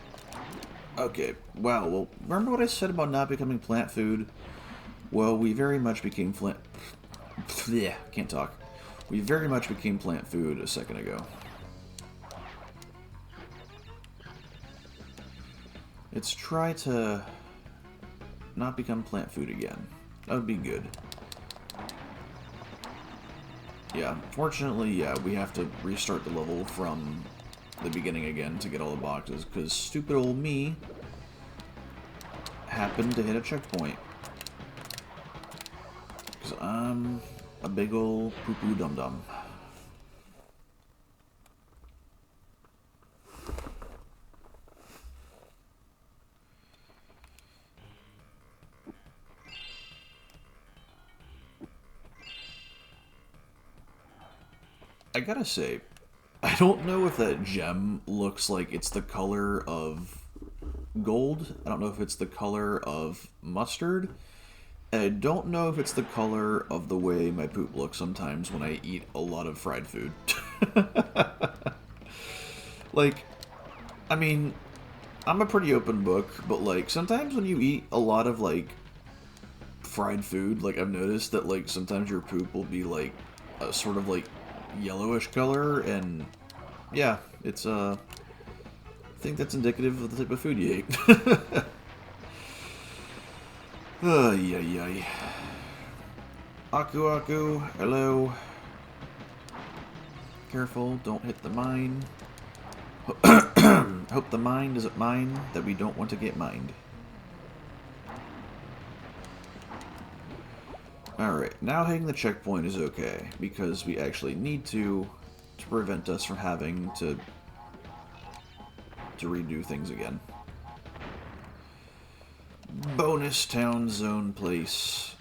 Okay, wow, well, remember what I said about not becoming plant food? Well, we very much became plant... Yeah, can't talk. We very much became plant food a second ago. Let's try to not become plant food again. That would be good. Yeah, fortunately, yeah, we have to restart the level from the beginning again to get all the boxes, because stupid old me happened to hit a checkpoint. Because I'm a big old poo-poo dum-dum. I gotta say, I don't know if that gem looks like it's the color of gold. I don't know if it's the color of mustard. And I don't know if it's the color of the way my poop looks sometimes when I eat a lot of fried food. Like, I mean, I'm a pretty open book, but like, sometimes when you eat a lot of like fried food, like I've noticed that like sometimes your poop will be like a sort of like yellowish color, and yeah, it's I think that's indicative of the type of food you ate. Ay. Aku, hello. Careful, don't hit the mine. Hope the mine doesn't mine that we don't want to get mined. Alright, now hitting the checkpoint is okay, because we actually need to prevent us from having to redo things again. Bonus town zone place.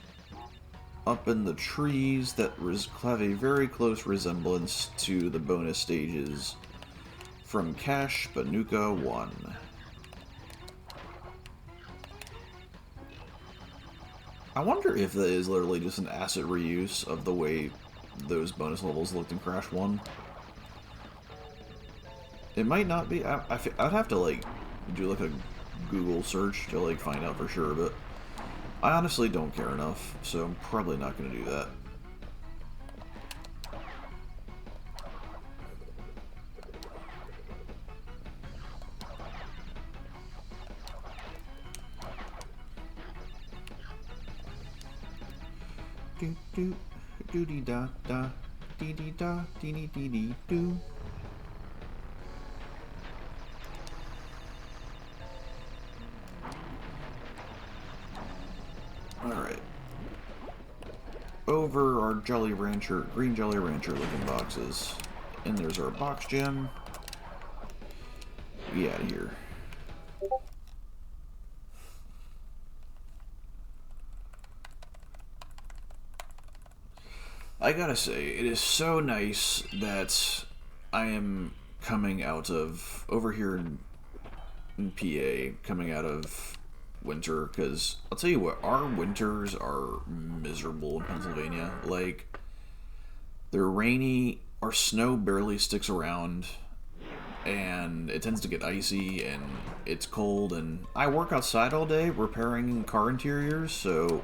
Up in the trees that have a very close resemblance to the bonus stages from Cash Banuka 1. I wonder if that is literally just an asset reuse of the way those bonus levels looked in Crash 1. It might not be. I'd have to, like, do, like, a Google search to, like, find out for sure, but I honestly don't care enough, so I'm probably not going to do that. Do do dee da da dee dee da dee dee dee dee do. Alright. Over our Jolly Rancher, green Jolly Rancher looking boxes. And there's our box gem. Get out of here. I gotta say, it is so nice that I am coming out of, over here in PA, coming out of winter, because I'll tell you what, our winters are miserable in Pennsylvania. Like, they're rainy, our snow barely sticks around, and it tends to get icy, and it's cold, and I work outside all day repairing car interiors, so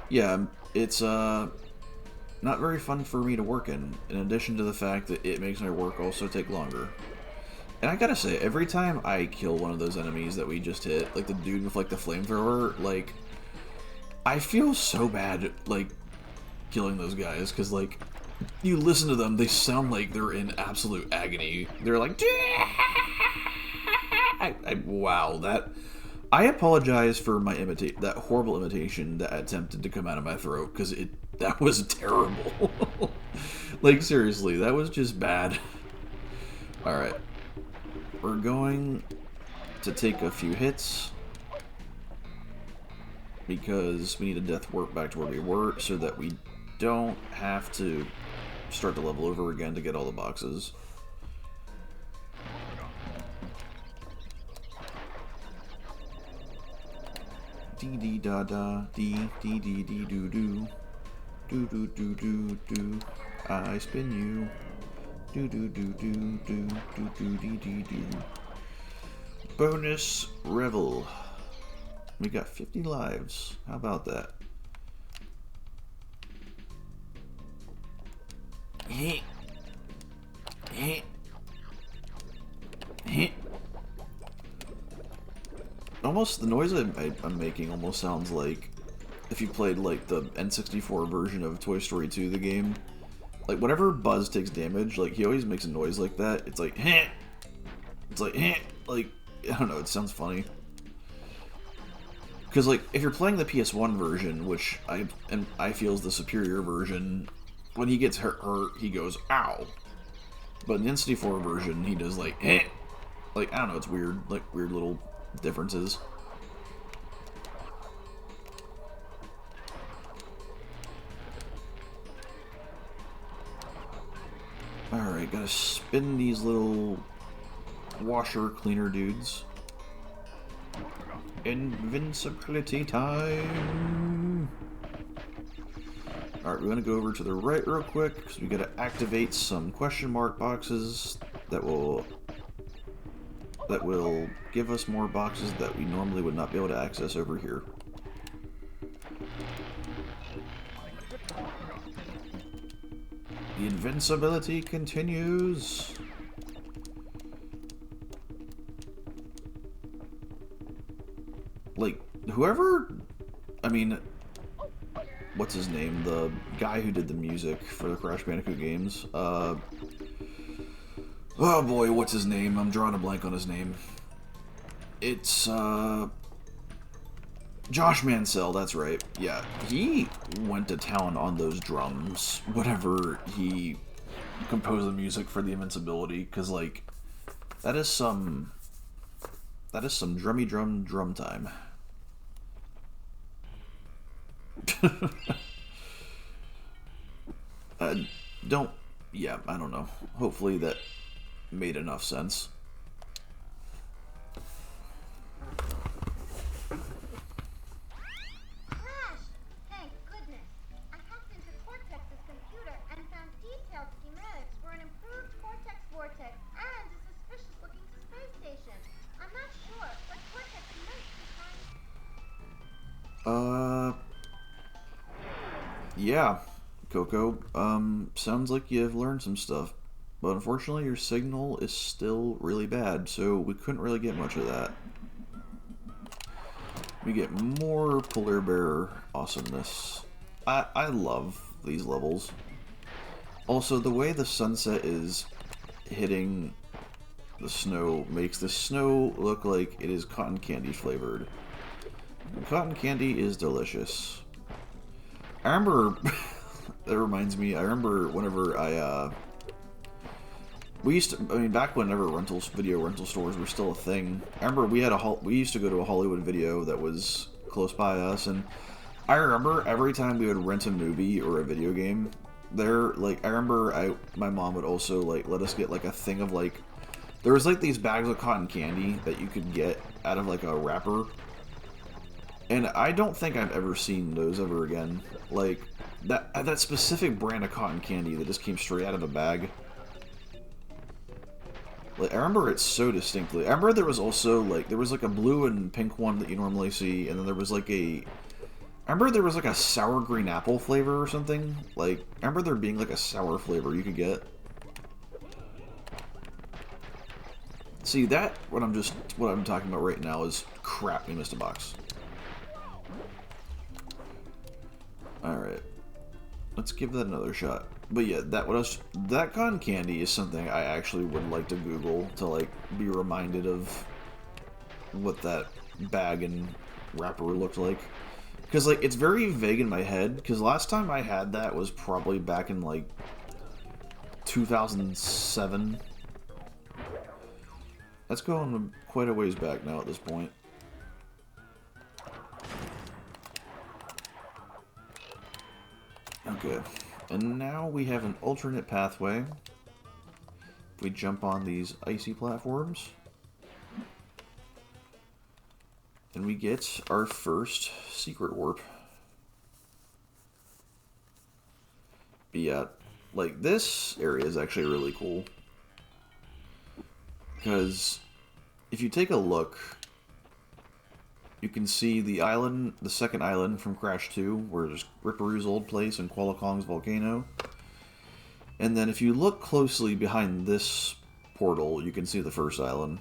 yeah, it's not very fun for me to work in addition to the fact that it makes my work also take longer. And I gotta say, every time I kill one of those enemies that we just hit, like the dude with like the flamethrower, like, I feel so bad, like, killing those guys, because like, you listen to them, they sound like they're in absolute agony. They're like, wow, that, I apologize for my that horrible imitation that attempted to come out of my throat, because that was terrible. Like, seriously, that was just bad. Alright. We're going to take a few hits. because we need a death warp back to where we were so that we don't have to start the level over again to get all the boxes. Dee dee da da, dee dee dee dee doo doo. Do do do do do. I spin you. Do do do do do do do dee dee do. Bonus Revel. We got 50 lives. How about that? Almost the noise I'm making almost sounds like if you played like the N64 version of Toy Story 2, the game. Like whenever Buzz takes damage, like he always makes a noise like that. It's like it's like like I don't know. It sounds funny. Because like if you're playing the PS1 version, which I feel is the superior version, when he gets hurt, he goes ow. But in the N64 version, he does like like I don't know. It's weird, like weird little differences. Alright, gotta spin these little washer cleaner dudes. Invincibility time! Alright, we're gonna go over to the right real quick, because we gotta activate some question mark boxes that will give us more boxes that we normally would not be able to access over here. The invincibility continues. Like, whoever, I mean, what's his name? The guy who did the music for the Crash Bandicoot games. Oh boy, what's his name? I'm drawing a blank on his name. It's, Josh Mansell, that's right. Yeah, he went to town on those drums whenever he composed the music for the invincibility, because, like, that is some drummy drum time. Yeah, I don't know. Hopefully that made enough sense. Yeah, Coco, sounds like you've learned some stuff, but unfortunately your signal is still really bad, so we couldn't really get much of that. We get more Polar Bear awesomeness. I love these levels. Also, the way the sunset is hitting the snow makes the snow look like it is cotton candy flavored. And cotton candy is delicious. I remember, that reminds me, I remember whenever we used to, I mean, back whenever video rental stores were still a thing, I remember we used to go to a Hollywood Video that was close by us, and I remember every time we would rent a movie or a video game there, like, I remember my mom would also, like, let us get, like, a thing of, like, there was, like, these bags of cotton candy that you could get out of, like, a wrapper. And I don't think I've ever seen those ever again. Like, that specific brand of cotton candy that just came straight out of a bag. Like, I remember it so distinctly. I remember there was also, like, there was, like, a blue and pink one that you normally see, and then there was, like, I remember there was, like, a sour green apple flavor or something. Like, I remember there being, like, a sour flavor you could get. See, what I'm talking about right now is crap, we missed a box. Alright. Let's give that another shot. But yeah, that cotton candy is something I actually would like to Google to, like, be reminded of what that bag and wrapper looked like. Because, like, it's very vague in my head, because last time I had that was probably back in, like, 2007. That's going quite a ways back now at this point. Okay, and now we have an alternate pathway. If we jump on these icy platforms, and we get our first secret warp. But yeah, like, this area is actually really cool. Because if you take a look, you can see the island, the second island from Crash 2, where there's Ripperoo's old place and Koala Kong's volcano. And then if you look closely behind this portal, you can see the first island.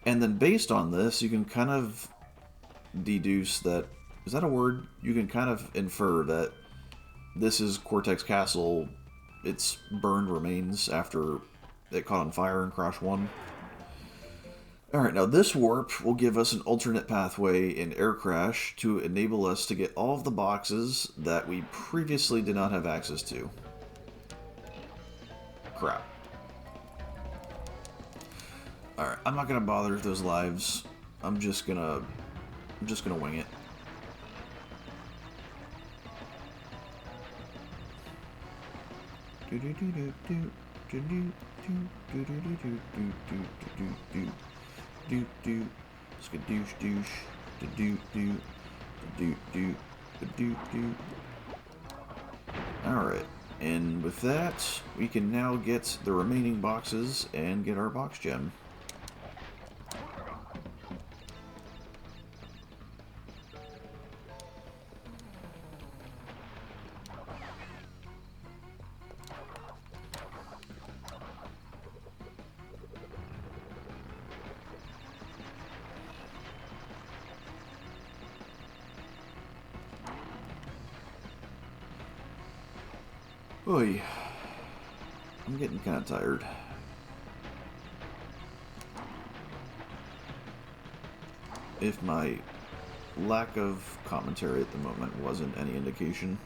And then based on this, you can kind of deduce that, is that a word? You can kind of infer that this is Cortex Castle, its burned remains after it caught on fire in Crash 1. Alright, now this warp will give us an alternate pathway in Air Crash to enable us to get all of the boxes that we previously did not have access to. Crap. Alright, I'm not gonna bother with those lives. I'm just gonna wing it. Alright, and with that, we can now get the remaining boxes and get our box gem. Oy. I'm getting kind of tired. If my lack of commentary at the moment wasn't any indication.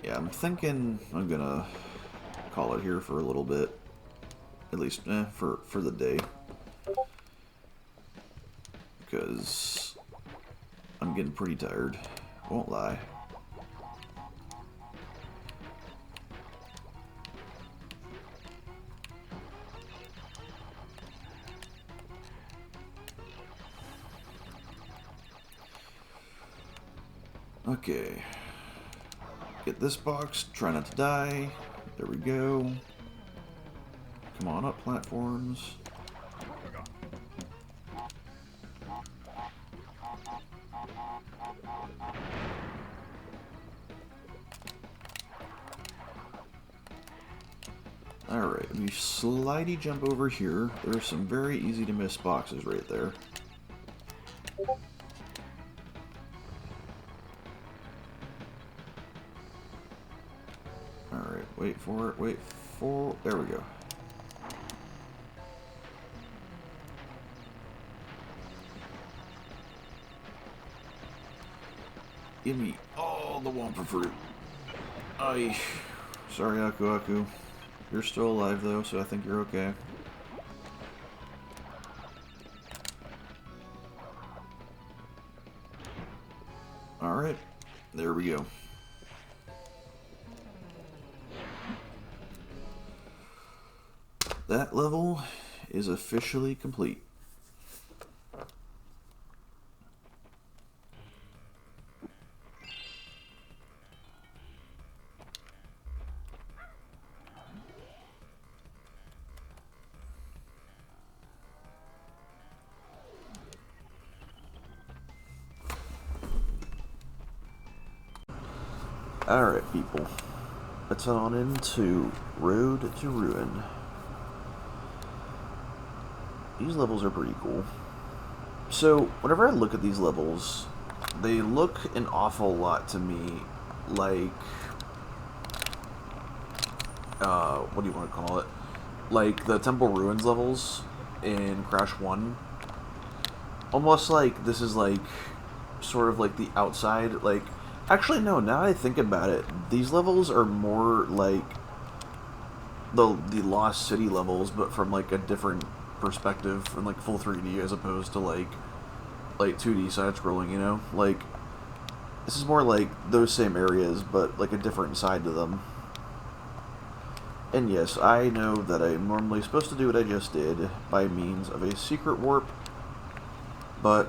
Yeah, I'm thinking I'm gonna call it here for a little bit. At least, for the day. Because I'm getting pretty tired. Won't lie. Okay. Get this box. Try not to die. There we go. Come on up, platforms. Alright, we slidey jump over here. There's some very easy to miss boxes right there. Alright, wait for it, wait for... There we go. Give me all the Wumpa fruit. Sorry, Aku Aku. You're still alive though, so I think you're okay. Alright, there we go. That level is officially complete. Alright, people. Let's head on into Road to Ruin. These levels are pretty cool. So, whenever I look at these levels, they look an awful lot to me like... what do you want to call it? Like the Temple Ruins levels in Crash 1. Almost like this is like, sort of like the outside, like... Actually, no, now that I think about it, these levels are more like the Lost City levels, but from like a different perspective, and like full 3D as opposed to like 2D side-scrolling, you know? Like, This is more like those same areas, but like a different side to them. And yes, I know that I'm normally supposed to do what I just did by means of a secret warp, but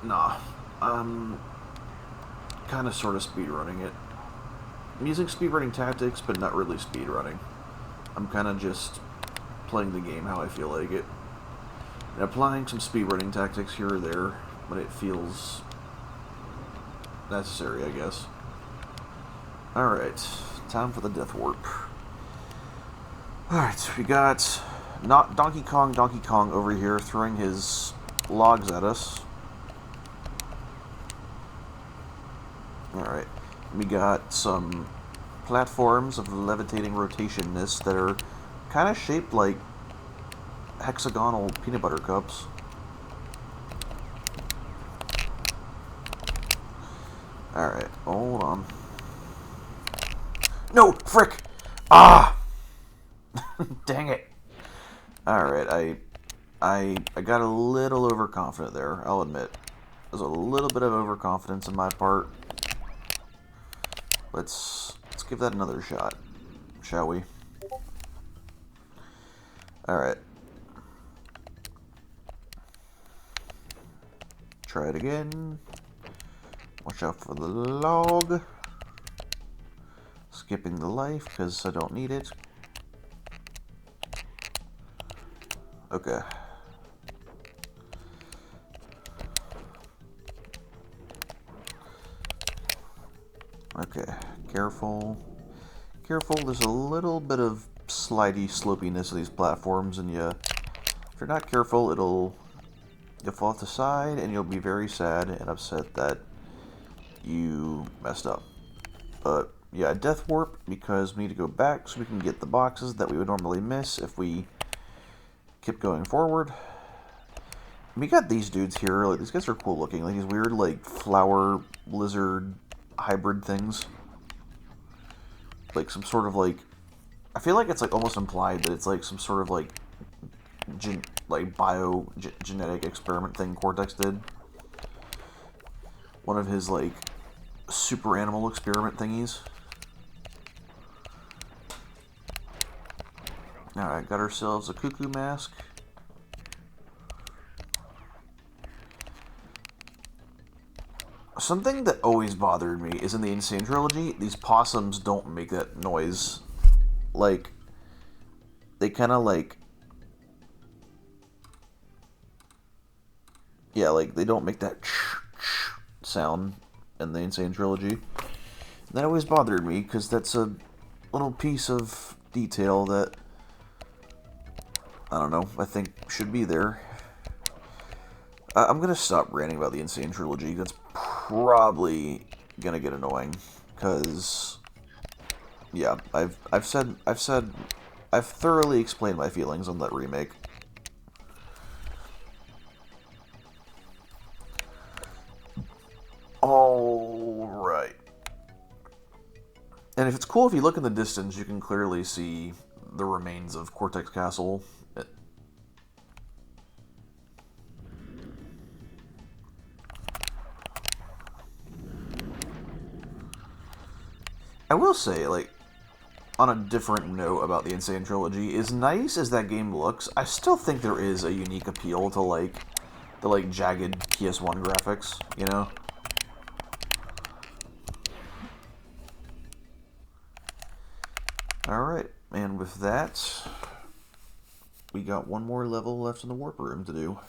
nah, I'm kind of sort of speedrunning it. I'm using speedrunning tactics, but not really speedrunning. I'm kind of just playing the game how I feel like it, and applying some speedrunning tactics here or there when it feels necessary, I guess. Alright, time for the death warp. Alright, we got not Donkey Kong over here throwing his logs at us. Alright, we got some platforms of levitating rotationness that are kind of shaped like hexagonal peanut butter cups. Alright, hold on. No! Frick! Ah! Dang it. Alright, I got a little overconfident there, I'll admit. There's a little bit of overconfidence in my part. Let's give that another shot, shall we? Alright. Try it again. Watch out for the log. Skipping the life, because I don't need it. Okay. Okay, careful. Careful, there's a little bit of slidey slopiness of these platforms, and if you're not careful, you'll fall off the side, and you'll be very sad and upset that you messed up. But yeah, death warp, because we need to go back so we can get the boxes that we would normally miss if we kept going forward. We got these dudes here, like, these guys are cool looking, like these weird, like, flower lizard hybrid things. Like some sort of, like, I feel like it's like almost implied that it's like some sort of like genetic experiment thing Cortex did. One of his like super animal experiment thingies. Alright, got ourselves a cuckoo mask. Something that always bothered me is in the Insane Trilogy, these possums don't make that noise. Like, they kind of like, yeah, like they don't make that sound in the Insane Trilogy. And that always bothered me because that's a little piece of detail that, I don't know, I think should be there. I'm gonna stop ranting about the Insane Trilogy. That's probably gonna get annoying, because yeah, I've thoroughly explained my feelings on that remake. Alright. And if it's cool, if you look in the distance, you can clearly see the remains of Cortex Castle. I will say, like, on a different note about the Insane Trilogy, as nice as that game looks, I still think there is a unique appeal to, like, the, like, jagged PS1 graphics, you know? Alright, and with that, we got one more level left in the warp room to do.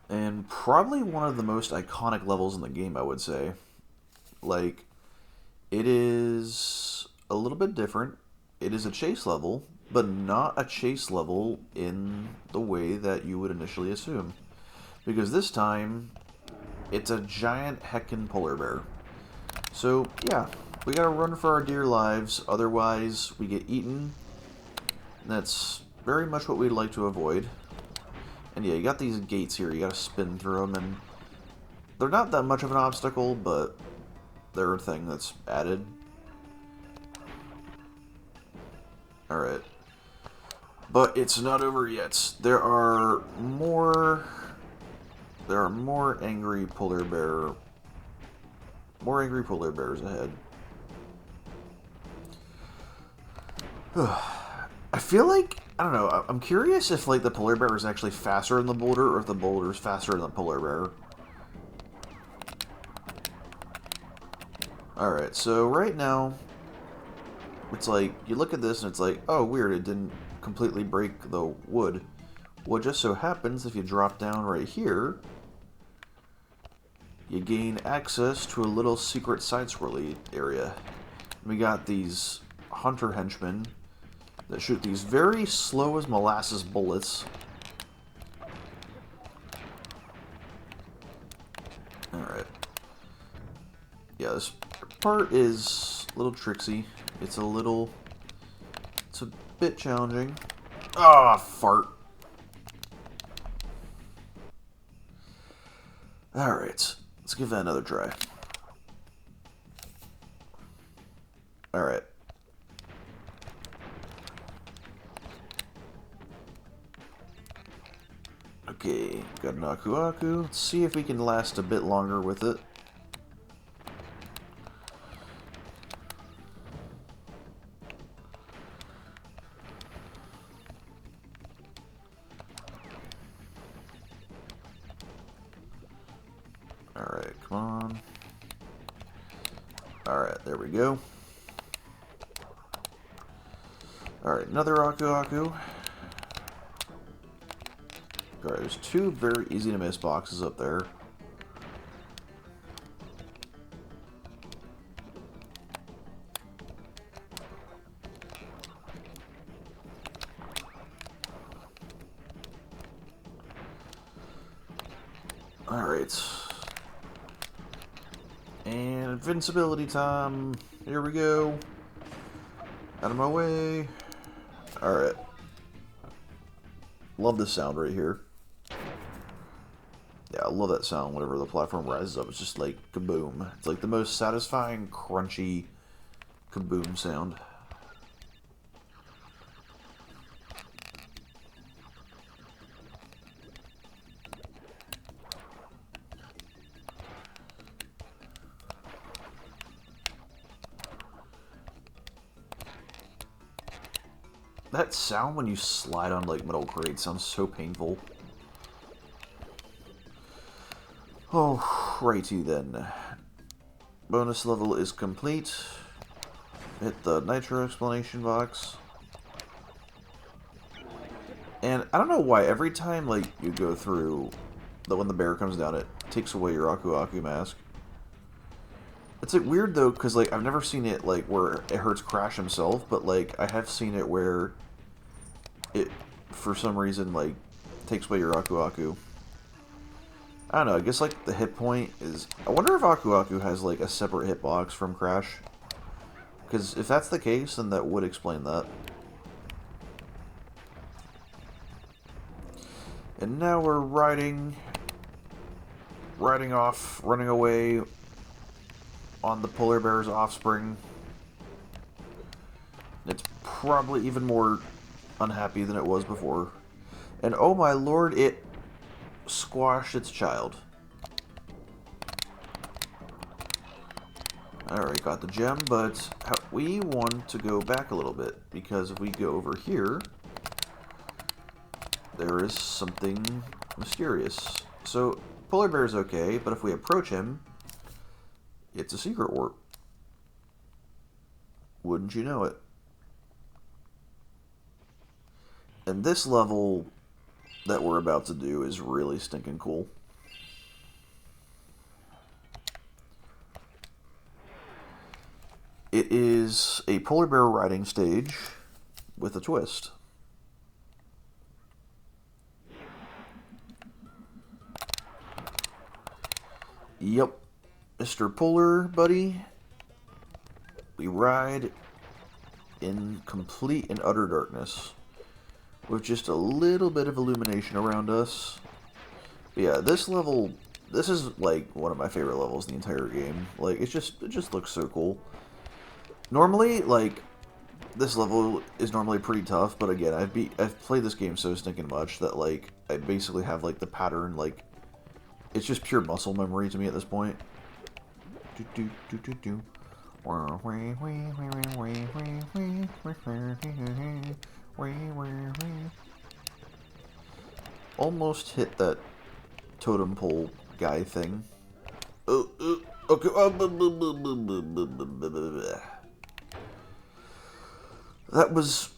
And probably one of the most iconic levels in the game, I would say. Like, it is a little bit different. It is a chase level, but not a chase level in the way that you would initially assume. Because this time, it's a giant heckin' polar bear. So, yeah, we gotta run for our dear lives, otherwise we get eaten. That's very much what we'd like to avoid. And yeah, you got these gates here, you gotta spin through them, and they're not that much of an obstacle, but they're a thing that's added. Alright. But it's not over yet. There are more angry polar bears ahead. I feel like, I don't know, I'm curious if like the polar bear is actually faster than the boulder or if the boulder is faster than the polar bear. Alright, so right now it's like, you look at this and it's like, oh weird, it didn't completely break the wood. Well, it just so happens if you drop down right here, you gain access to a little secret side-scrolly area. We got these hunter henchmen that shoot these very slow as molasses bullets. Alright. Yeah, this part is a little tricksy. It's a bit challenging. Ah, fart. Alright, let's give that another try. Alright. Okay, got an Aku Aku. Let's see if we can last a bit longer with it. Alright, come on. Alright, there we go. Alright, another Aku Aku. Alright, there's two very easy to miss boxes up there. Alright. And invincibility time. Here we go. Out of my way. Alright. Love this sound right here. Yeah, I love that sound whenever the platform rises up. It's just like kaboom. It's like the most satisfying, crunchy kaboom sound. That sound when you slide on like metal crates sounds so painful. Oh, righty then. Bonus level is complete. Hit the nitro explanation box. And I don't know why every time like you go through when the bear comes down, it takes away your Aku Aku mask. It's like weird though, because like I've never seen it like where it hurts Crash himself, but like I have seen it where it for some reason like takes away your Aku Aku. I don't know, I guess like the hit point is... I wonder if Aku Aku has like a separate hitbox from Crash. Because if that's the case, then that would explain that. And now we're riding off, running away on the polar bear's offspring. It's probably even more unhappy than it was before. And oh my lord, it squashed its child. Alright, got the gem, but we want to go back a little bit, because if we go over here, there is something mysterious. So, polar bear is okay, but if we approach him, it's a secret warp. Wouldn't you know it? And this level that we're about to do is really stinking cool. It is a polar bear riding stage with a twist. Yep, Mr. Polar Buddy, we ride in complete and utter darkness, with just a little bit of illumination around us. But yeah, this level, this is like one of my favorite levels in the entire game. Like, it just looks so cool. Normally, like, this level is normally pretty tough, but again, I've played this game so stinking much that, like, I basically have, like, the pattern, like, it's just pure muscle memory to me at this point. Almost hit that totem pole guy thing. Okay. That was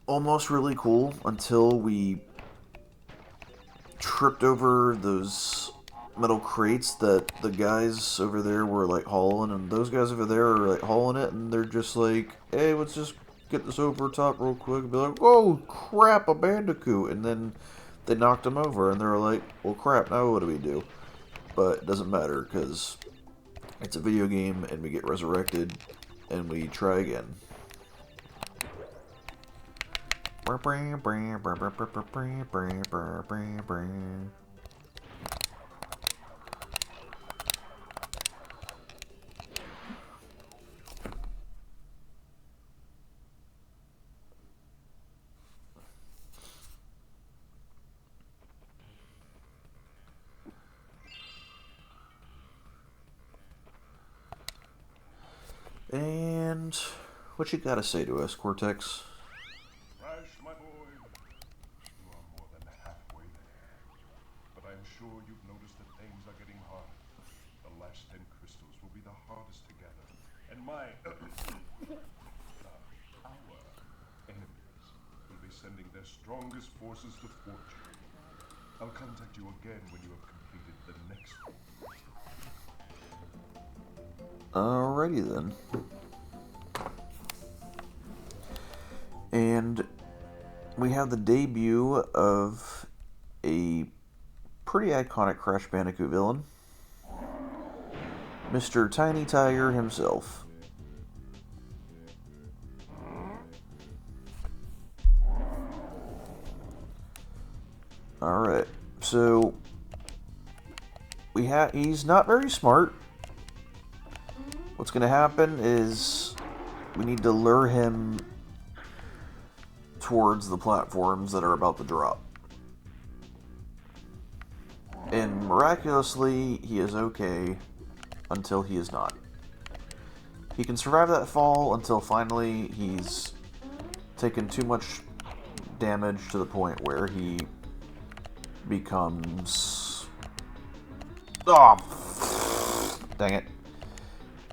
almost really cool until we tripped over those metal crates that the guys over there were like hauling, and those guys over there are like hauling it, and they're just like, hey, let's just get this over top real quick and be like, oh crap, a Bandicoot, and then they knocked him over, and they were like, well crap, now what do we do? But it doesn't matter, because it's a video game, and we get resurrected, and we try again. And what you gotta say to us, Cortex? Crash, my boy. You are more than halfway there. But I'm sure you've noticed that things are getting harder. The last 10 crystals will be the hardest to gather. And our enemies will be sending their strongest forces to thwart you. I'll contact you again when you have completed the next one. Alrighty then. And we have the debut of a pretty iconic Crash Bandicoot villain, Mr. Tiny Tiger himself. Alright, so he's not very smart. What's going to happen is we need to lure him towards the platforms that are about to drop. And miraculously, he is okay until he is not. He can survive that fall until finally he's taken too much damage to the point where he becomes... Oh, dang it.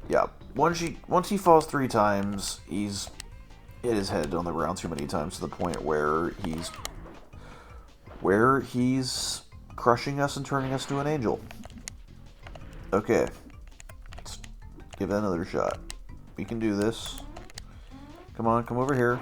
Yeah, once he falls 3 times, he's hit his head on the ground too many times to the point where he's crushing us and turning us to an angel. Okay, let's give that another shot. We can do this. Come on, come over here.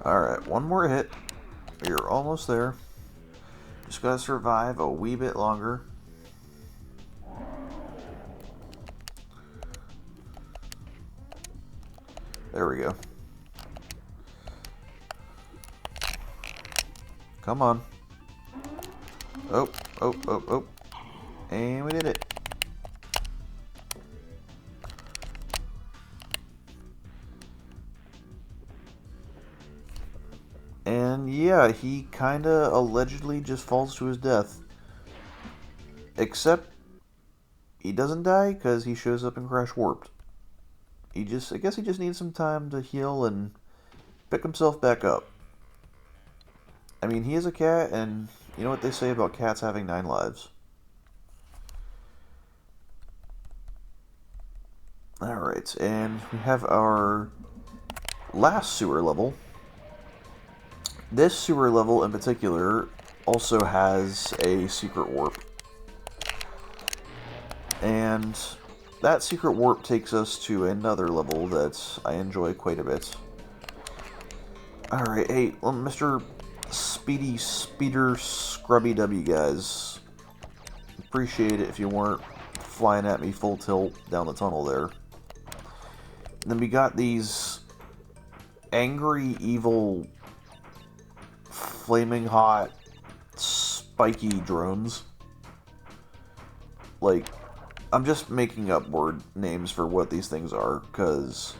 Alright, one more hit. You're almost there. Just gotta survive a wee bit longer. There we go. Come on. Oh. And we did it. And yeah, he kinda allegedly just falls to his death. Except he doesn't die because he shows up in Crash Warped. I guess he just needs some time to heal and pick himself back up. I mean, he is a cat, and you know what they say about cats having 9 lives. Alright, and we have our last sewer level. This sewer level in particular also has a secret warp. And that secret warp takes us to another level that I enjoy quite a bit. Alright, hey, Mr. Speeder Scrubby W guys. Appreciate it if you weren't flying at me full tilt down the tunnel there. then we got these angry, evil, flaming hot, spiky drones. Like, I'm just making up word names for what these things are, because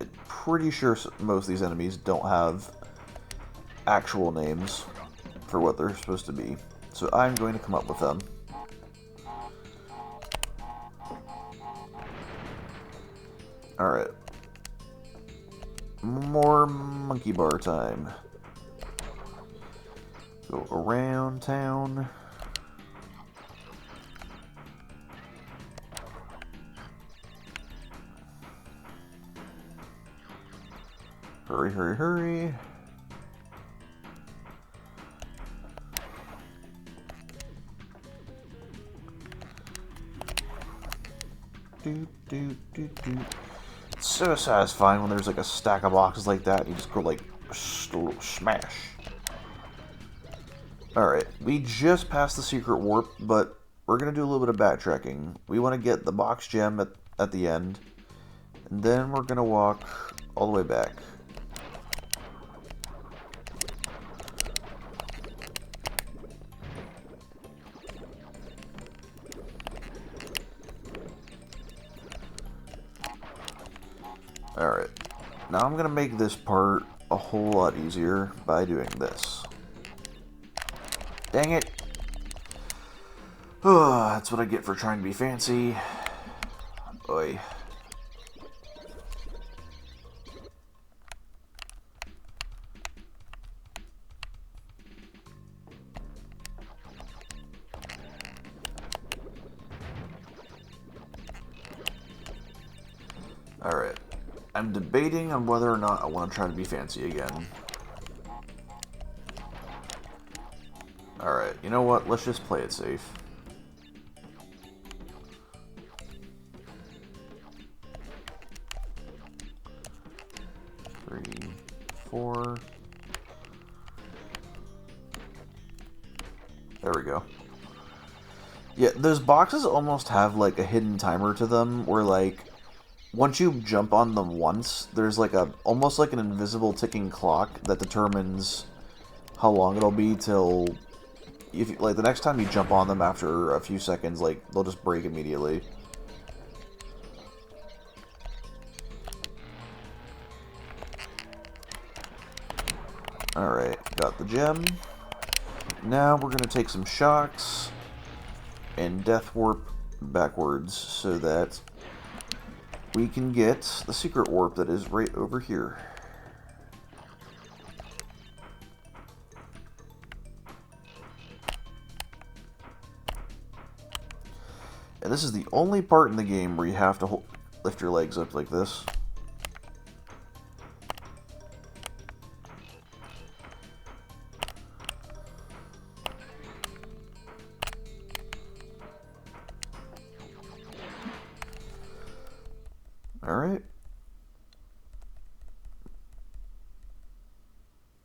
I'm pretty sure most of these enemies don't have actual names for what they're supposed to be. So I'm going to come up with them. Alright. More monkey bar time. Go around town. Hurry, hurry, hurry. It's so satisfying when there's like a stack of boxes like that and you just go like smash. Alright, we just passed the secret warp, but we're going to do a little bit of backtracking. We want to get the box gem at the end, and then we're going to walk all the way back. Alright, now I'm going to make this part a whole lot easier by doing this. Dang it! That's what I get for trying to be fancy. Oi. Alright. I'm debating on whether or not I want to try to be fancy again. Alright, you know what? Let's just play it safe. Three, four. There we go. Yeah, those boxes almost have like a hidden timer to them where like once you jump on them once, there's like almost like an invisible ticking clock that determines how long it'll be till if like the next time you jump on them after a few seconds, like they'll just break immediately. Alright, got the gem. Now we're gonna take some shocks and death warp backwards so that we can get the secret warp that is right over here. And this is the only part in the game where you have to lift your legs up like this. Alright.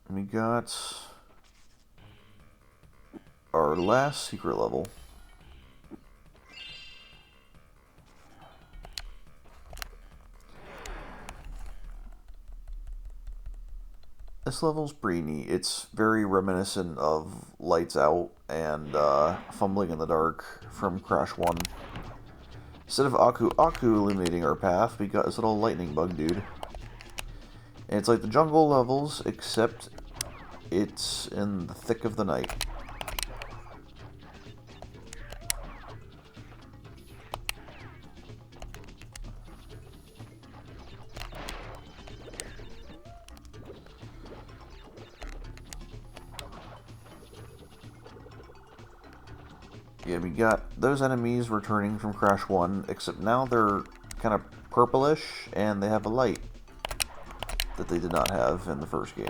We got our last secret level. This level's pretty neat. It's very reminiscent of Lights Out and Fumbling in the Dark from Crash 1. Instead of Aku illuminating our path, we got this little lightning bug dude. And it's like the jungle levels, except it's in the thick of the night. Yeah, we got those enemies returning from Crash 1, except now they're kind of purplish, and they have a light that they did not have in the first game.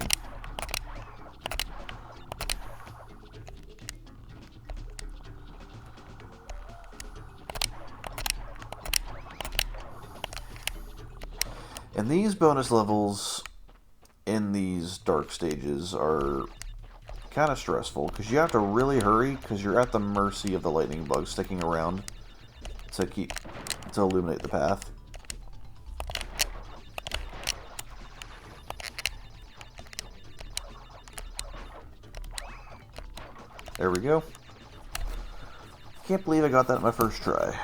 And these bonus levels in these dark stages are kind of stressful because you have to really hurry because you're at the mercy of the lightning bug sticking around to illuminate the path. There we go. Can't believe I got that my first try.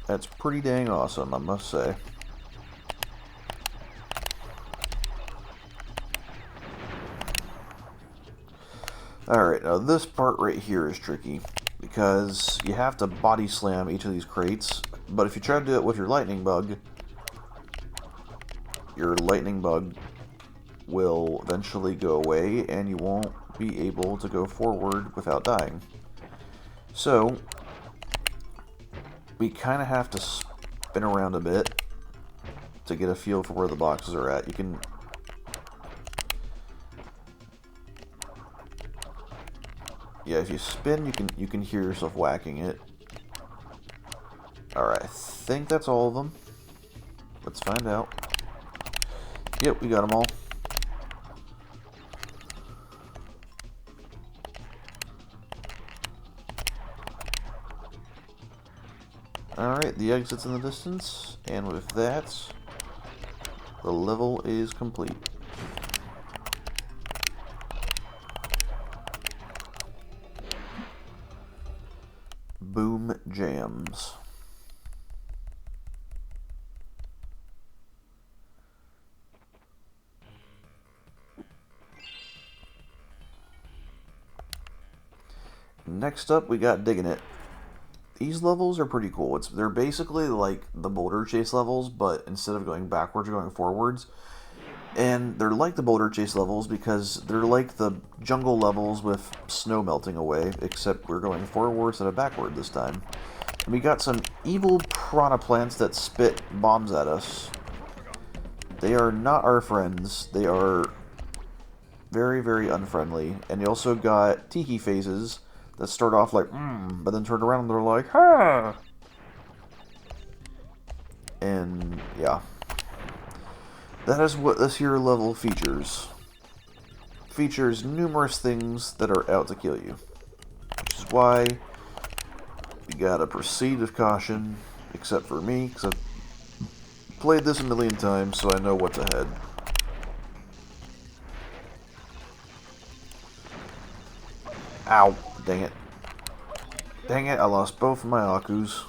That's pretty dang awesome, I must say. Alright, now this part right here is tricky, because you have to body slam each of these crates, but if you try to do it with your lightning bug will eventually go away, and you won't be able to go forward without dying. So, we kind of have to spin around a bit to get a feel for where the boxes are at. You can... Yeah, if you spin, you can hear yourself whacking it. Alright, I think that's all of them. Let's find out. Yep, we got them all. Alright, the exit's in the distance, and with that, the level is complete. Boom jams. Next up, we got Digging It. These levels are pretty cool. They're basically like the boulder chase levels, but instead of going backwards, you're going forwards. And they're like the boulder chase levels because they're like the jungle levels with snow melting away, except we're going forward instead of backward this time. And we got some evil piranha plants that spit bombs at us. They are not our friends. They are very, very unfriendly. And you also got tiki phases that start off like, but then turn around and they're like, ha! And, yeah. That is what this here level features. Features numerous things that are out to kill you. Which is why you gotta proceed with caution, except for me, because I've played this a million times, so I know what's ahead. Ow. Dang it. Dang it, I lost both of my Akus.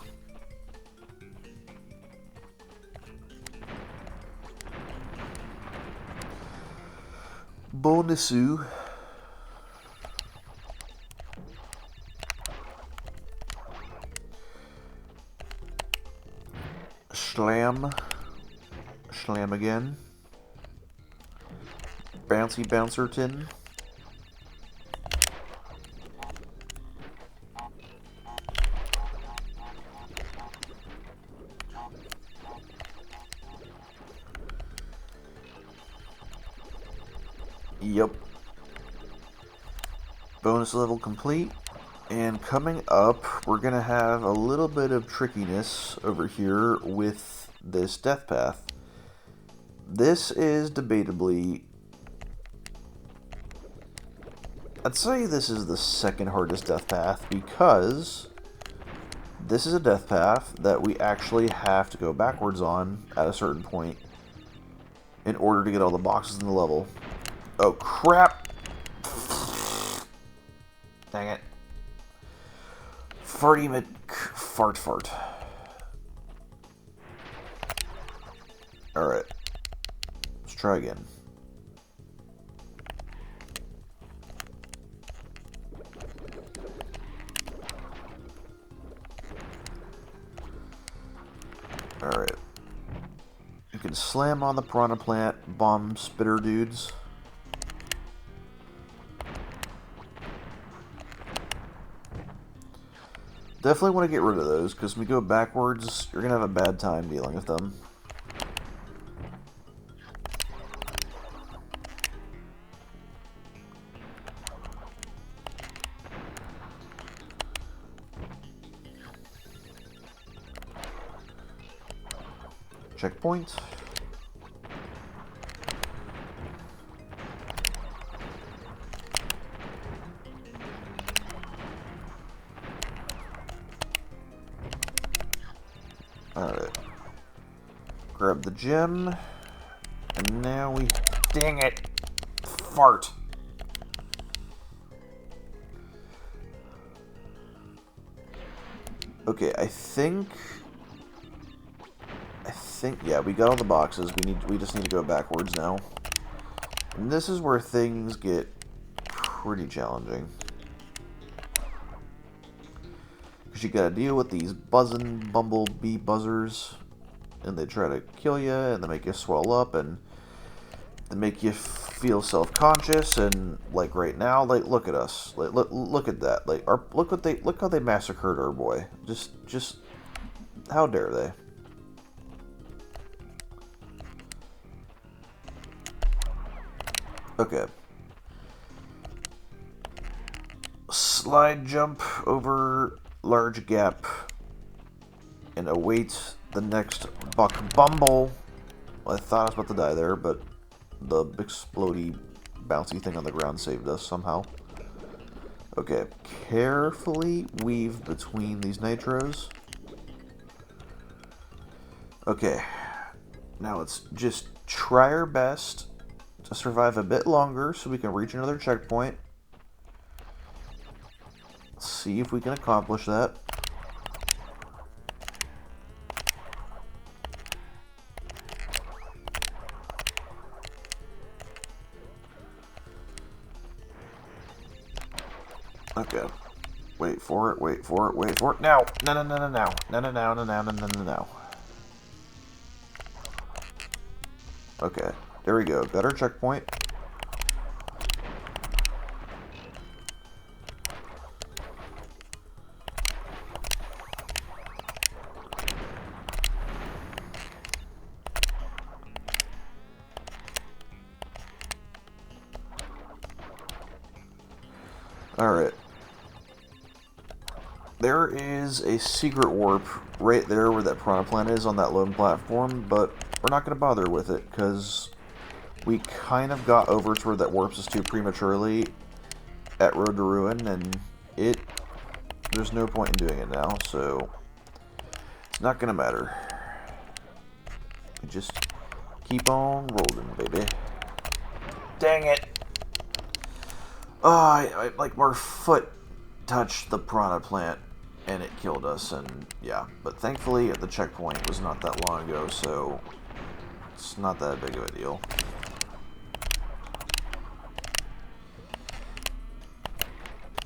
Bonusu. Slam. Slam again. Bouncy Bouncerton. Yep. Bonus level complete. And coming up, we're going to have a little bit of trickiness over here with this death path. This is debatably... I'd say this is the second hardest death path because this is a death path that we actually have to go backwards on at a certain point in order to get all the boxes in the level. Oh, crap! Dang it. Farty fart. Alright. Let's try again. Alright. You can slam on the piranha plant bomb spitter dudes. Definitely want to get rid of those, because when we go backwards, you're going to have a bad time dealing with them. Checkpoint. Alright. Grab the gem. And now we... Dang it! Fart! Okay, I think, yeah, we got all the boxes. We just need to go backwards now. And this is where things get pretty challenging. Because you gotta deal with these buzzing bumblebee buzzers. And they try to kill you, and they make you swell up, and they make you feel self-conscious. And like right now, like look at us, like look at that, like look how they massacred our boy. Just how dare they? Okay. Slide jump over large gap and await the next buck bumble. I thought I was about to die there, but the explodey bouncy thing on the ground saved us somehow. Okay, carefully weave between these nitros. Okay, now let's just try our best to survive a bit longer so we can reach another checkpoint. Let's see if we can accomplish that. Okay. Wait for it, wait for it, wait for it. Now! No, no, no, no, no. No, no, no, no, no, no, no, no, no. Okay. There we go. Got our checkpoint. Alright. There is a secret warp right there where that piranha plant is on that lone platform, but we're not going to bother with it because we kind of got over to where that warps us to prematurely at Road to Ruin, and there's no point in doing it now, so it's not going to matter. Just keep on rolling, baby. Dang it! Oh, like our foot touched the piranha plant and it killed us, and yeah. But thankfully the checkpoint was not that long ago, so it's not that big of a deal.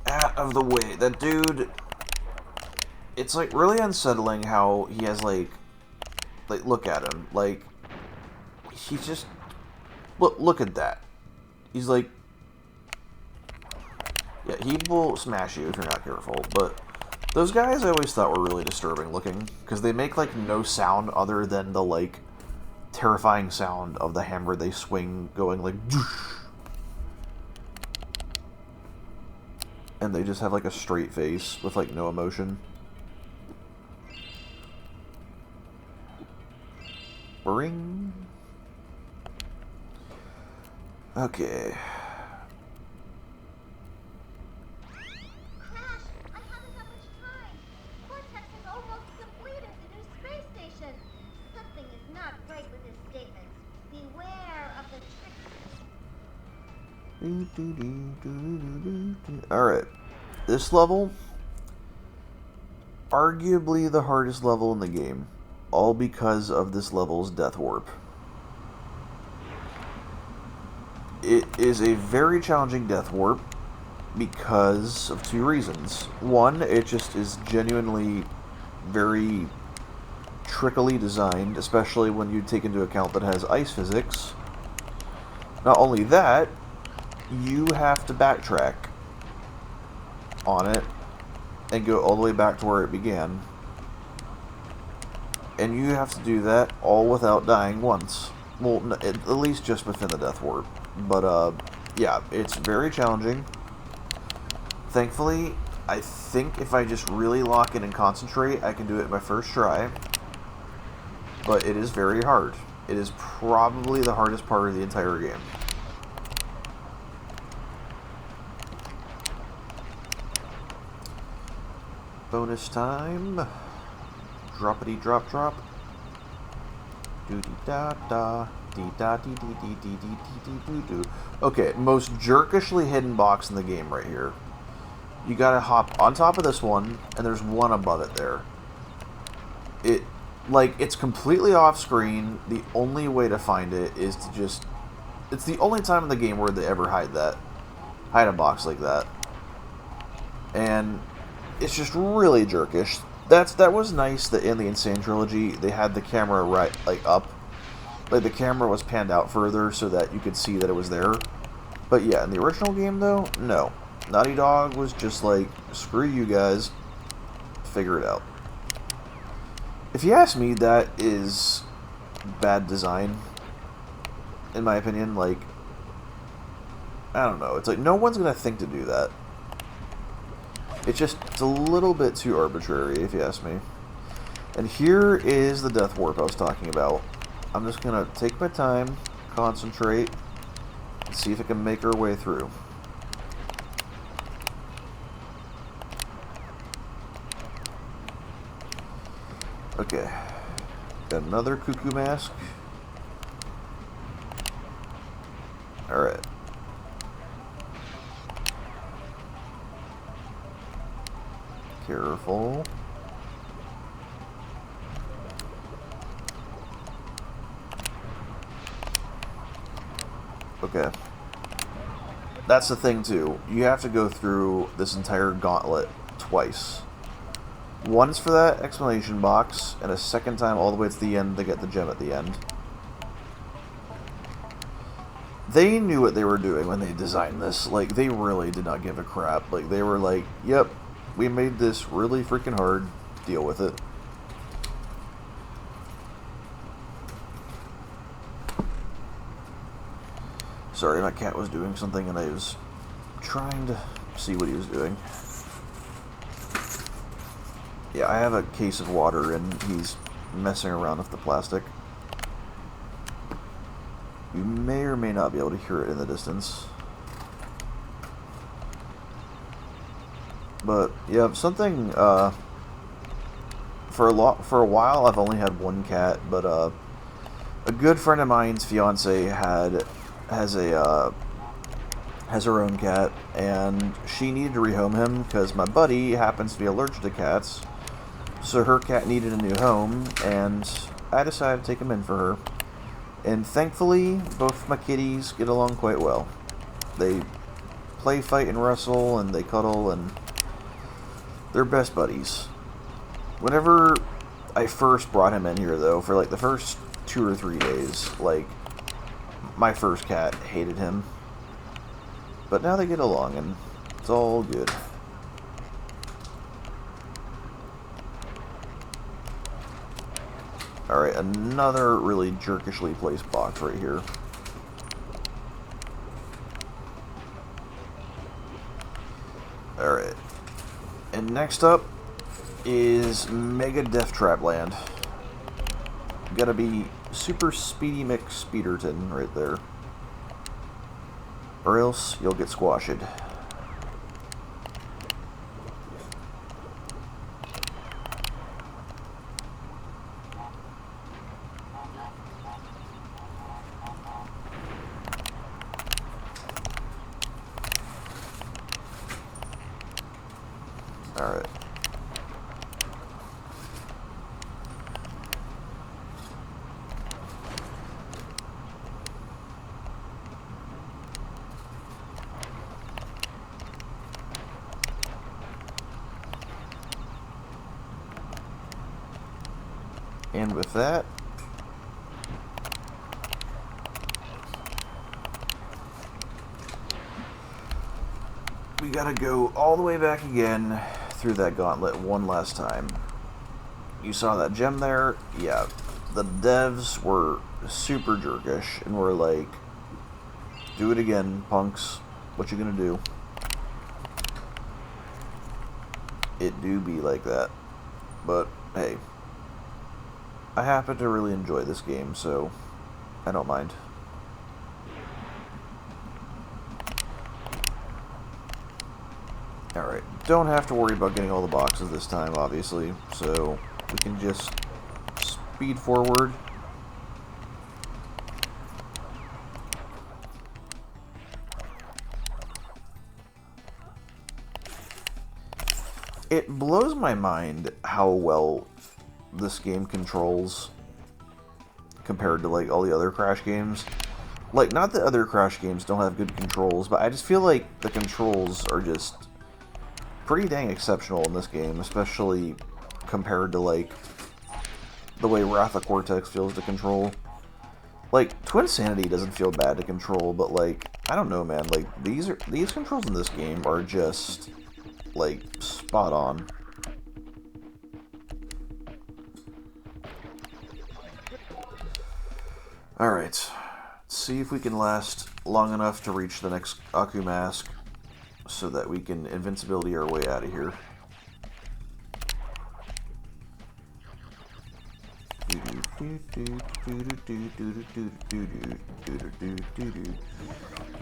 Out of the way. That dude, it's like really unsettling how he has like look at him. Like he's just look at that. He's like, yeah, he will smash you if you're not careful, but those guys I always thought were really disturbing looking, because they make, like, no sound other than the, like, terrifying sound of the hammer they swing going, like, doosh. And they just have, like, a straight face with, like, no emotion. Ring. Okay. Alright, this level, arguably the hardest level in the game, all because of this level's death warp. It is a very challenging death warp because of two reasons. One, it just is genuinely very trickily designed, especially when you take into account that it has ice physics. Not only that, you have to backtrack on it and go all the way back to where it began. And you have to do that all without dying once. Well, at least just within the death warp. But, yeah, it's very challenging. Thankfully, I think if I just really lock in and concentrate, I can do it my first try. But it is very hard. It is probably the hardest part of the entire game. Bonus time. Droppity drop drop. Doo dee da da. Dee da dee dee dee dee dee dee dee doo doo. Okay, most jerkishly hidden box in the game right here. You gotta hop on top of this one, and there's one above it there. It's completely off screen. The only way to find it is to just... It's the only time in the game where they ever hide a box like that. And it's just really jerkish. That was nice that in the Insane Trilogy, they had the camera right, like, up. Like, the camera was panned out further so that you could see that it was there. But yeah, in the original game, though, no. Naughty Dog was just like, screw you guys, figure it out. If you ask me, that is bad design, in my opinion. Like, I don't know, it's like, no one's gonna think to do that. It's a little bit too arbitrary, if you ask me. And here is the death warp I was talking about. I'm just gonna take my time, concentrate, and see if I can make our way through. Okay, got another cuckoo mask. Alright. Careful. Okay. That's the thing, too. You have to go through this entire gauntlet twice. Once for that explanation box, and a second time all the way to the end to get the gem at the end. They knew what they were doing when they designed this. Like, they really did not give a crap. Like, they were like, yep, we made this really freaking hard. Deal with it. Sorry, my cat was doing something and I was trying to see what he was doing. Yeah, I have a case of water and he's messing around with the plastic. You may or may not be able to hear it in the distance. But yeah, something for a while I've only had one cat, but a good friend of mine's fiance has her own cat, and she needed to rehome him because my buddy happens to be allergic to cats. So her cat needed a new home, and I decided to take him in for her. And thankfully, both my kitties get along quite well. They play, fight, and wrestle, and they cuddle, and they're best buddies. Whenever I first brought him in here, though, for like the first 2 or 3 days, like, my first cat hated him. But now they get along, and it's all good. Alright, another really jerkishly placed box right here. Alright. And next up is Mega Death Trap Land. Gotta be Super Speedy McSpeederton right there. Or else you'll get squashed. Alright. And with that, we gotta go all the way back again through that gauntlet one last time. You saw that gem there? Yeah. The devs were super jerkish and were like, do it again, punks. What you gonna do? It do be like that. But, hey. I happen to really enjoy this game, so I don't mind. Alright, don't have to worry about getting all the boxes this time, obviously, so we can just speed forward. It blows my mind how well this game controls compared to like all the other Crash games. Like, not that other Crash games don't have good controls, but I just feel like the controls are just pretty dang exceptional in this game, especially compared to like the way Wrath of Cortex feels to control. Like, Twin Sanity doesn't feel bad to control, but like, I don't know, man, like these controls in this game are just like spot on. Alright, let's see if we can last long enough to reach the next Aku Mask so that we can invincibility our way out of here.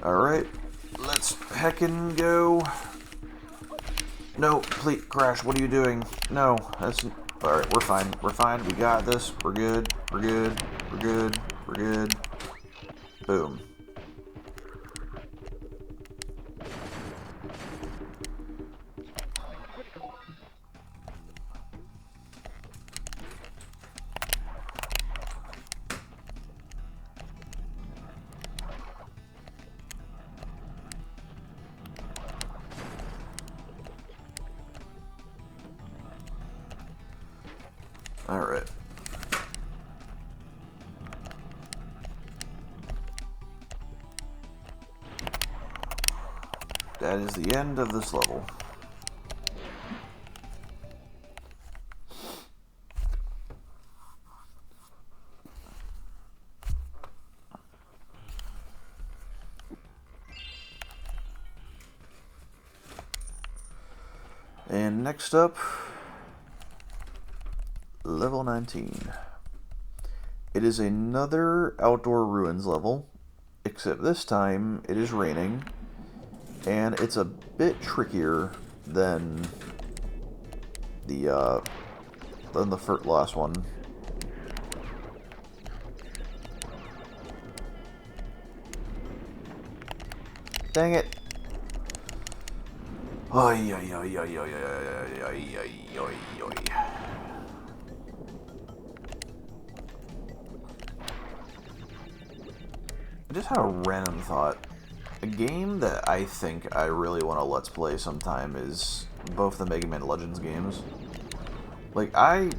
Alright, let's heckin' go. No, please, Crash, what are you doing? No, that's... Alright, we're fine. We're fine. We got this. We're good. We're good. We're good. We're good. Boom. Alright. That is the end of this level. And next up, level 19. It is another outdoor ruins level, except this time it is raining, and it's a bit trickier than the last one. Dang it! Oi, oi, oi, oi, oi, oi, oi, oi, oi, oi. I just had a random thought. A game that I think I really want to Let's Play sometime is both the Mega Man Legends games. Like, I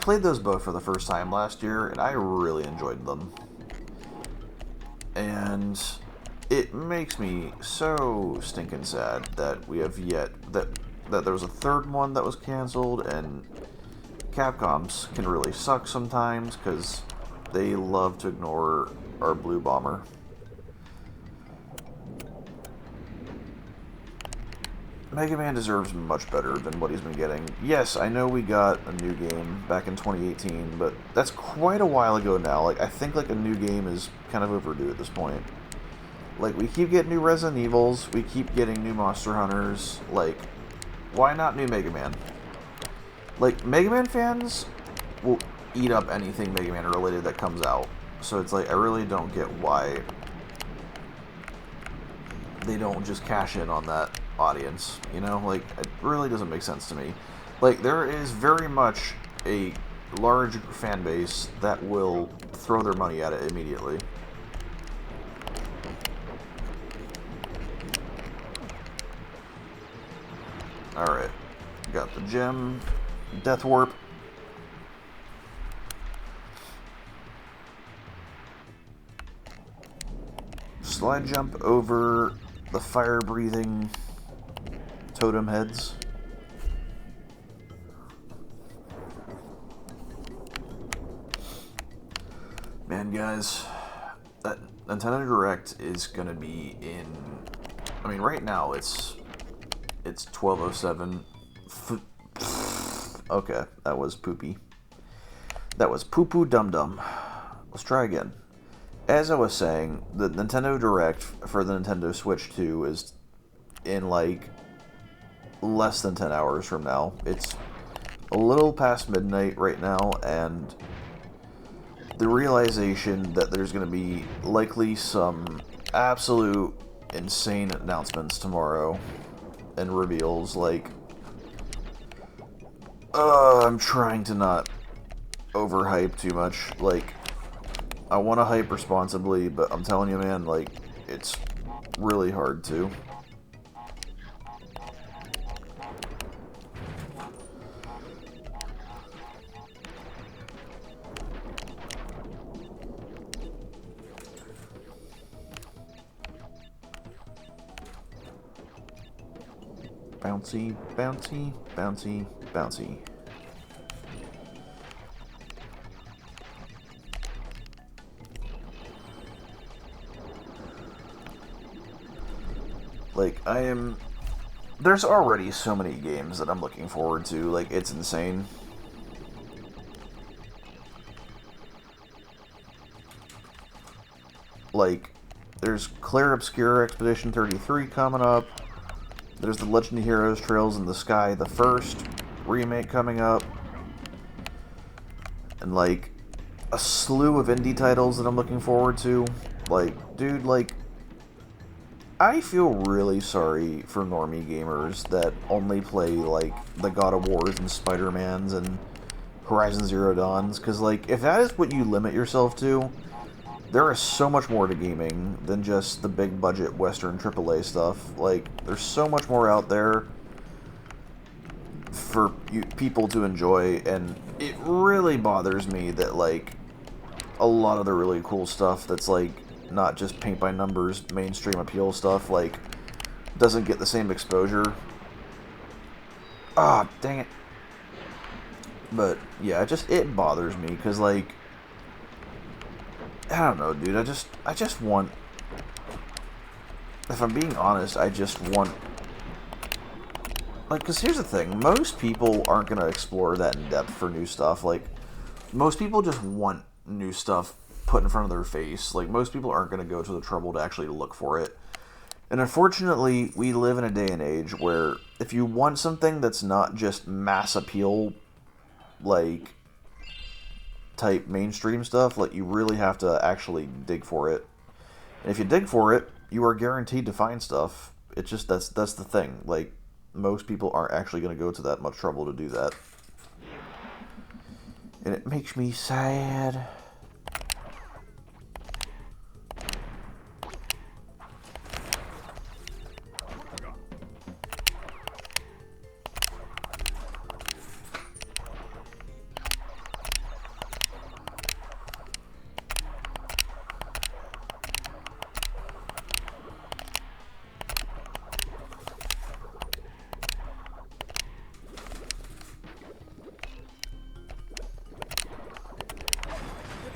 played those both for the first time last year, and I really enjoyed them. And it makes me so stinking sad that we have that there was a third one that was canceled, and Capcom's can really suck sometimes because they love to ignore our Blue Bomber. Mega Man deserves much better than what he's been getting. Yes, I know we got a new game back in 2018, but that's quite a while ago now. Like, I think like a new game is kind of overdue at this point. Like, we keep getting new Resident Evils, we keep getting new Monster Hunters. Like, why not new Mega Man? Like, Mega Man fans will eat up anything Mega Man related that comes out. So it's like, I really don't get why they don't just cash in on that audience, you know? Like, it really doesn't make sense to me. Like, there is very much a large fan base that will throw their money at it immediately. Alright, got the gem, Death Warp. Slide jump over the fire-breathing totem heads. Man, guys, that Nintendo Direct is gonna be in... I mean, right now it's 12:07. Okay, that was poopy. That was poo-poo dum-dum. Let's try again. As I was saying, the Nintendo Direct for the Nintendo Switch 2 is in, like, less than 10 hours from now. It's a little past midnight right now, and the realization that there's going to be likely some absolute insane announcements tomorrow and reveals, like, I'm trying to not overhype too much. Like, I want to hype responsibly, but I'm telling you, man, like, it's really hard to. Bouncy, bouncy, bouncy, bouncy. Like, there's already so many games that I'm looking forward to, like, it's insane. Like, there's Clair Obscura Expedition 33 coming up. There's the Legend of Heroes Trails in the Sky, the first remake coming up. And, like, a slew of indie titles that I'm looking forward to. Like, dude, like, I feel really sorry for normie gamers that only play, like, the God of Wars and Spider-Mans and Horizon Zero Dawns. Because, like, if that is what you limit yourself to, there is so much more to gaming than just the big budget Western AAA stuff. Like, there's so much more out there for people to enjoy, and it really bothers me that, like, a lot of the really cool stuff that's, like, not just paint by numbers, mainstream appeal stuff, like, doesn't get the same exposure. Ah, dang it. But, yeah, it bothers me, because, like, I don't know, dude. I just want. If I'm being honest, I just want. Like, because here's the thing: most people aren't gonna explore that in depth for new stuff. Like, most people just want new stuff put in front of their face. Like, most people aren't gonna go to the trouble to actually look for it. And unfortunately, we live in a day and age where if you want something that's not just mass appeal, like, type mainstream stuff, like, you really have to actually dig for it. And if you dig for it, you are guaranteed to find stuff. It's just that's the thing. Like, most people aren't actually going to go to that much trouble to do that. And it makes me sad.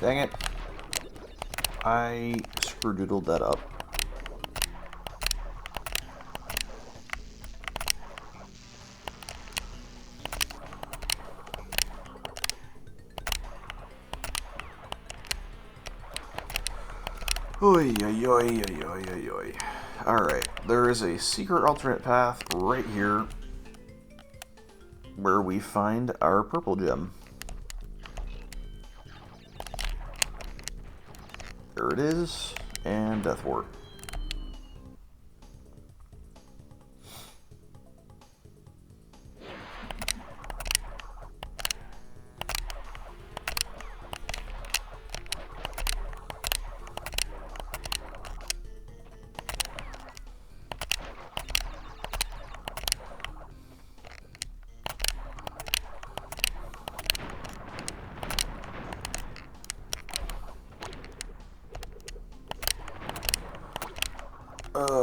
Dang it. I screwdoodled that up. Oy, oy, oy, oy, oy, oy, oy. Alright, there is a secret alternate path right here where we find our purple gem. There it is, and Deathwort.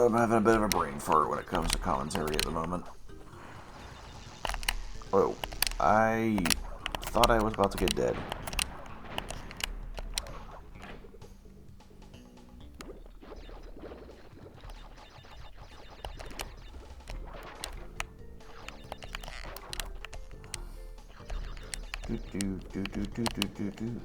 I'm having a bit of a brain fart when it comes to commentary at the moment. Oh, I thought I was about to get dead. Do do do do do do do do.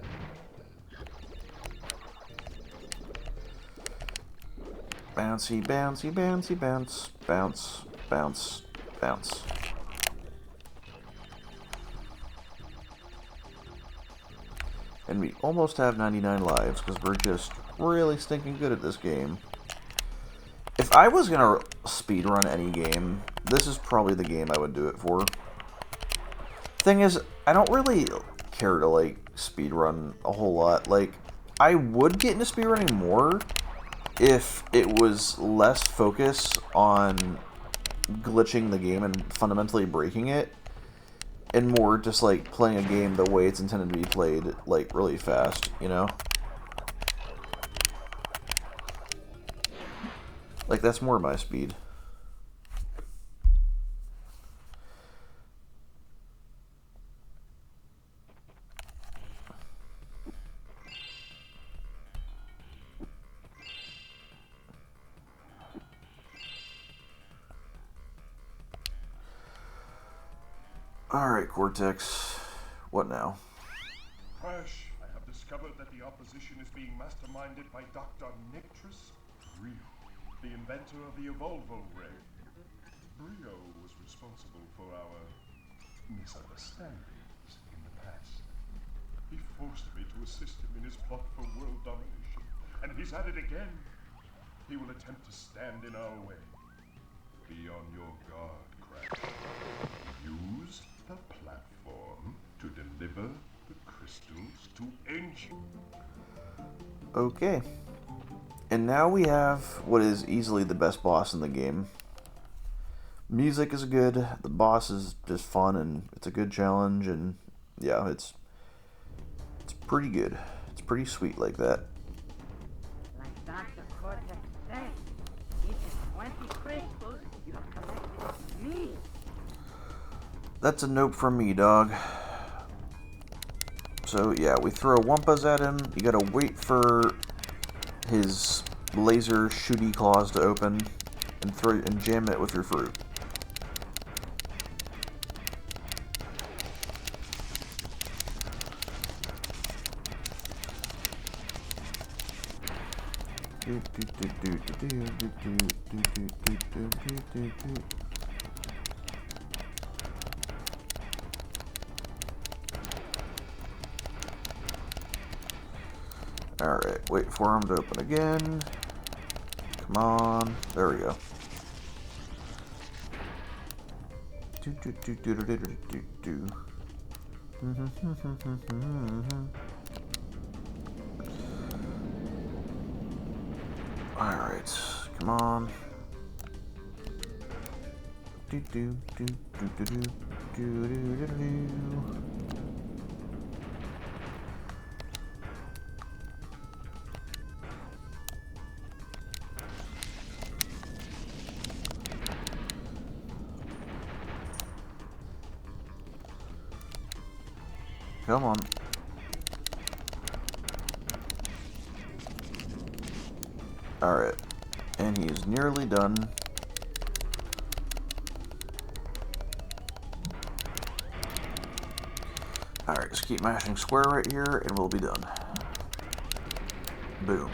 Bouncy, bouncy, bouncy, bounce, bounce, bounce, bounce. And we almost have 99 lives, because we're just really stinking good at this game. If I was going to speedrun any game, this is probably the game I would do it for. Thing is, I don't really care to, like, speedrun a whole lot. Like, I would get into speedrunning more if it was less focus on glitching the game and fundamentally breaking it, and more just, like, playing a game the way it's intended to be played, like, really fast, you know? Like, that's more my speed. Alright, Cortex. What now? Crash, I have discovered that the opposition is being masterminded by Dr. Nictrus Brio, the inventor of the Evolvo ray. Brio was responsible for our misunderstandings in the past. He forced me to assist him in his plot for world domination, and he's at it again. He will attempt to stand in our way. Be on your guard, Crash. Use the platform to deliver the crystals to Angel. Okay. And now we have what is easily the best boss in the game. Music is good, the boss is just fun, and it's a good challenge, and yeah, it's pretty good. It's pretty sweet like that. Like Dr. Cortex said, each 20 crystals you have collected with me. That's a note from me, dog. So yeah, we throw Wumpas at him. You gotta wait for his laser shooty claws to open and jam it with your fruit. Alright, wait for him to open again. Come on. There we go. Alright, come on. Come on. Alright. And he is nearly done. Alright, just keep mashing square right here and we'll be done. Boom.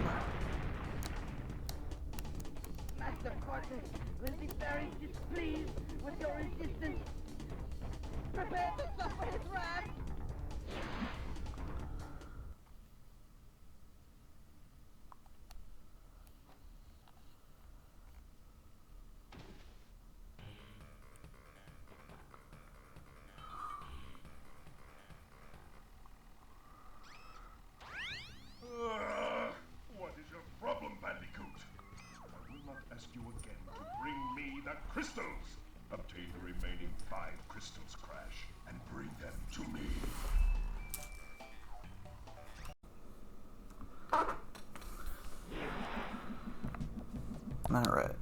Master Cortex will be very displeased with your resistance. Prepare to suffer his wrath. What is your problem, Bandicoot? I will not ask you again to bring me the crystals. Obtain the remaining 5 crystals, Crash, and bring them to me. Alright.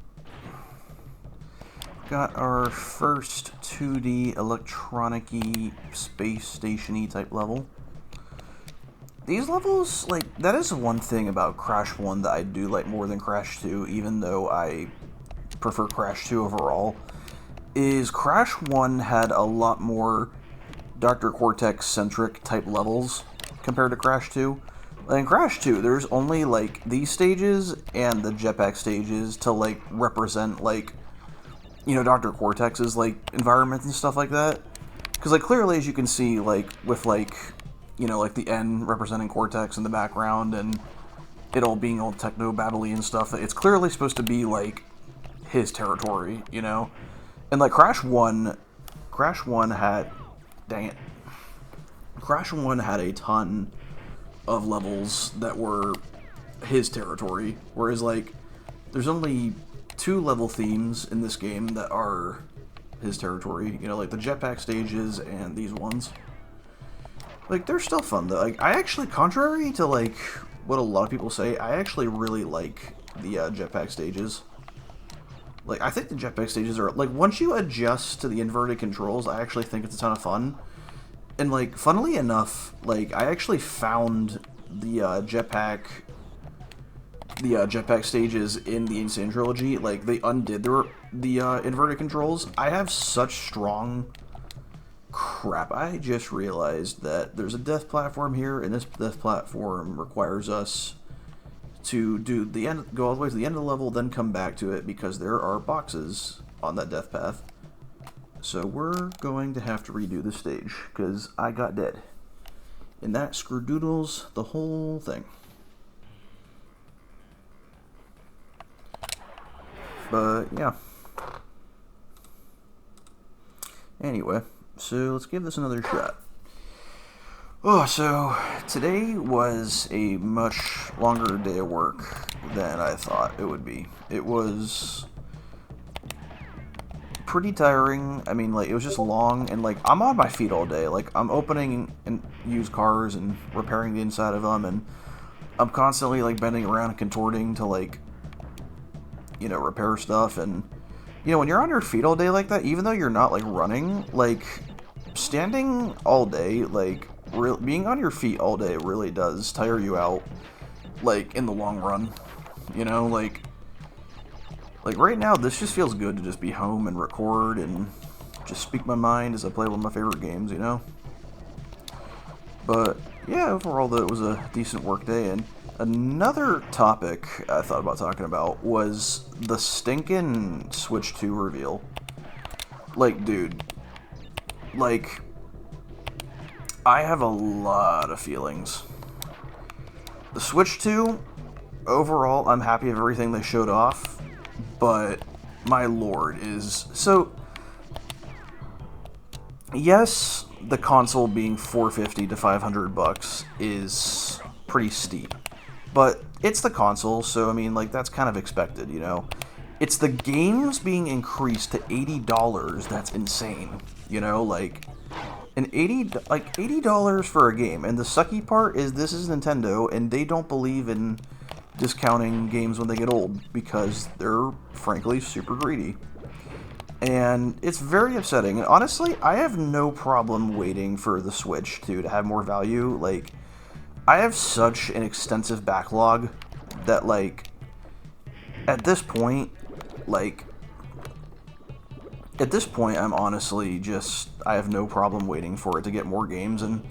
Got our first 2D electronic-y, space station-y type level. These levels, like, that is one thing about Crash 1 that I do like more than Crash 2, even though I prefer Crash 2 overall, is Crash 1 had a lot more Dr. Cortex-centric type levels compared to Crash 2. Like in Crash 2, there's only, like, these stages and the jetpack stages to, like, represent, like, you know, Dr. Cortex's, like, environment and stuff like that. Because, like, clearly, as you can see, like, with, like, you know, like the N representing Cortex in the background and it all being all techno-battly and stuff, it's clearly supposed to be, like, his territory, you know? And, like, Crash 1 had dang it. Crash 1 had a ton of levels that were his territory, whereas, like, there's only 2 level themes in this game that are his territory. You know, like the jetpack stages and these ones. Like, they're still fun, though. Like, I actually, contrary to, like, what a lot of people say, I actually really like the jetpack stages. Like, I think the jetpack stages are, like, once you adjust to the inverted controls, I actually think it's a ton of fun. And, like, funnily enough, like, I actually found the jetpack stages in the Insane Trilogy. Like, they undid the inverted controls. I have such strong... Crap, I just realized that there's a death platform here, and this death platform requires us to do the end, go all the way to the end of the level, then come back to it, because there are boxes on that death path. So we're going to have to redo the stage, because I got dead. And that screwdoodles the whole thing. But, yeah. Anyway, so let's give this another shot. Oh, so today was a much longer day of work than I thought it would be. It was pretty tiring. I mean, like, it was just long, and, like, I'm on my feet all day. Like, I'm opening and used cars and repairing the inside of them, and I'm constantly, like, bending around and contorting to, like, you know, repair stuff. And, you know, when you're on your feet all day like that, even though you're not, like, running, like, standing all day, like, being on your feet all day really does tire you out, like, in the long run, you know, like, right now, this just feels good to just be home and record and just speak my mind as I play one of my favorite games, you know, but, yeah, overall, though, it was a decent work day. And another topic I thought about talking about was the stinking Switch 2 reveal. Like, dude, like, I have a lot of feelings. The Switch 2, overall, I'm happy with everything they showed off, but my lord is... So, yes, the console being $450 to $500 is pretty steep, but it's the console, so, I mean, like, that's kind of expected, you know? It's the games being increased to $80 that's insane, you know? Like... And $80 for a game. And the sucky part is this is Nintendo, and they don't believe in discounting games when they get old, because they're, frankly, super greedy. And it's very upsetting. And honestly, I have no problem waiting for the Switch to have more value. Like, I have such an extensive backlog that, like, at this point, I'm honestly just... I have no problem waiting for it to get more games and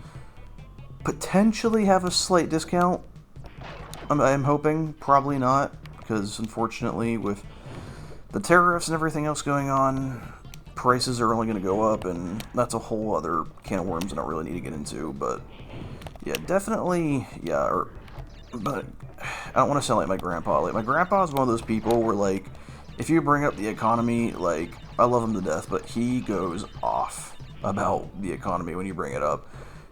potentially have a slight discount. I'm hoping. Probably not, because unfortunately with the tariffs and everything else going on, prices are only going to go up, and that's a whole other can of worms I don't really need to get into. But yeah, definitely, yeah. But I don't want to sound like my grandpa. Like, my grandpa is one of those people where, like, if you bring up the economy, like, I love him to death, but he goes off about the economy when you bring it up.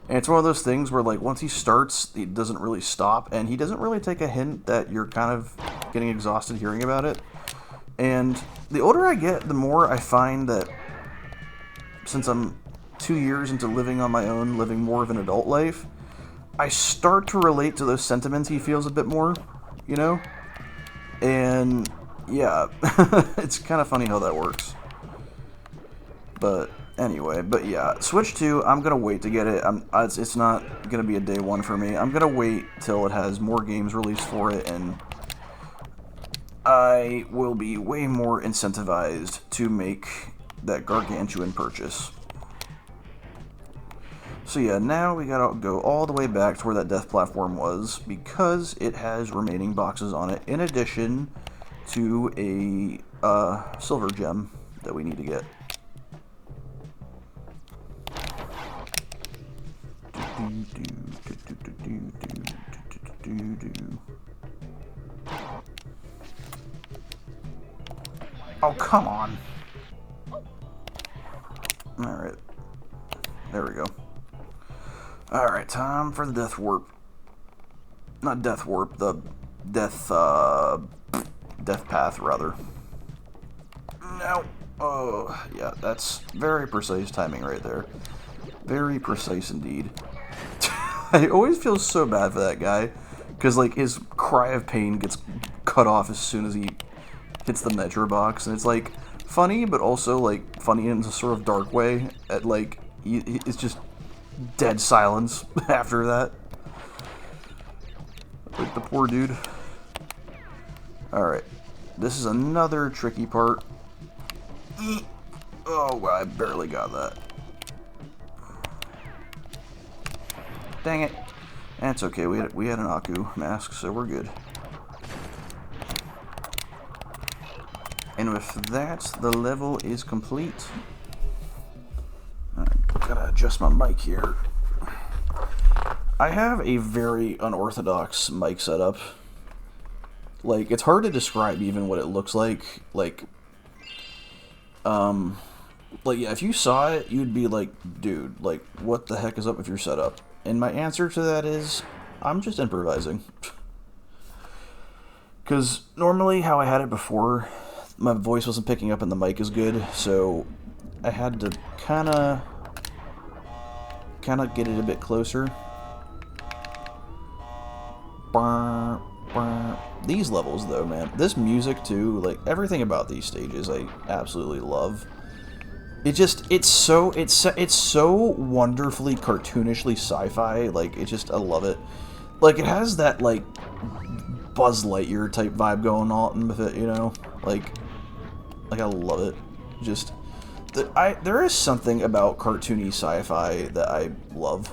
And it's one of those things where, like, once he starts, he doesn't really stop, and he doesn't really take a hint that you're kind of getting exhausted hearing about it. And the older I get, the more I find that since I'm 2 years into living on my own, living more of an adult life, I start to relate to those sentiments he feels a bit more, you know? And, yeah, it's kind of funny how that works. But anyway, but yeah, Switch 2, I'm gonna wait to get it. It's not gonna be a day one for me. I'm gonna wait till it has more games released for it, and I will be way more incentivized to make that gargantuan purchase. So yeah, now we gotta go all the way back to where that death platform was, because it has remaining boxes on it, in addition to a silver gem that we need to get. Oh, come on. Alright. There we go. Alright, time for the death warp. Not death warp, the death, death path, rather. No. Oh, yeah, that's very precise timing right there. Very precise indeed. I always feel so bad for that guy, because, like, his cry of pain gets cut off as soon as he hits the Metro box, and it's, like, funny, but also, like, funny in a sort of dark way. At, like, it's just dead silence after that. Like, the poor dude. Alright. This is another tricky part. Oh, well, I barely got that. Dang it. That's okay, we had an Aku mask, so we're good. And with that, the level is complete. I gotta adjust my mic here. I have a very unorthodox mic setup. Like, it's hard to describe even what it looks like. Like, yeah, if you saw it, you'd be like, dude, like, what the heck is up with your setup? And my answer to that is, I'm just improvising. Because normally how I had it before, my voice wasn't picking up and the mic is good, so I had to kind of get it a bit closer. These levels, though, man, this music too, like everything about these stages, I absolutely love. It's so wonderfully cartoonishly sci-fi. Like, I love it. Like, it has that like Buzz Lightyear type vibe going on with it, you know. Like I love it. Just there is something about cartoony sci-fi that I love.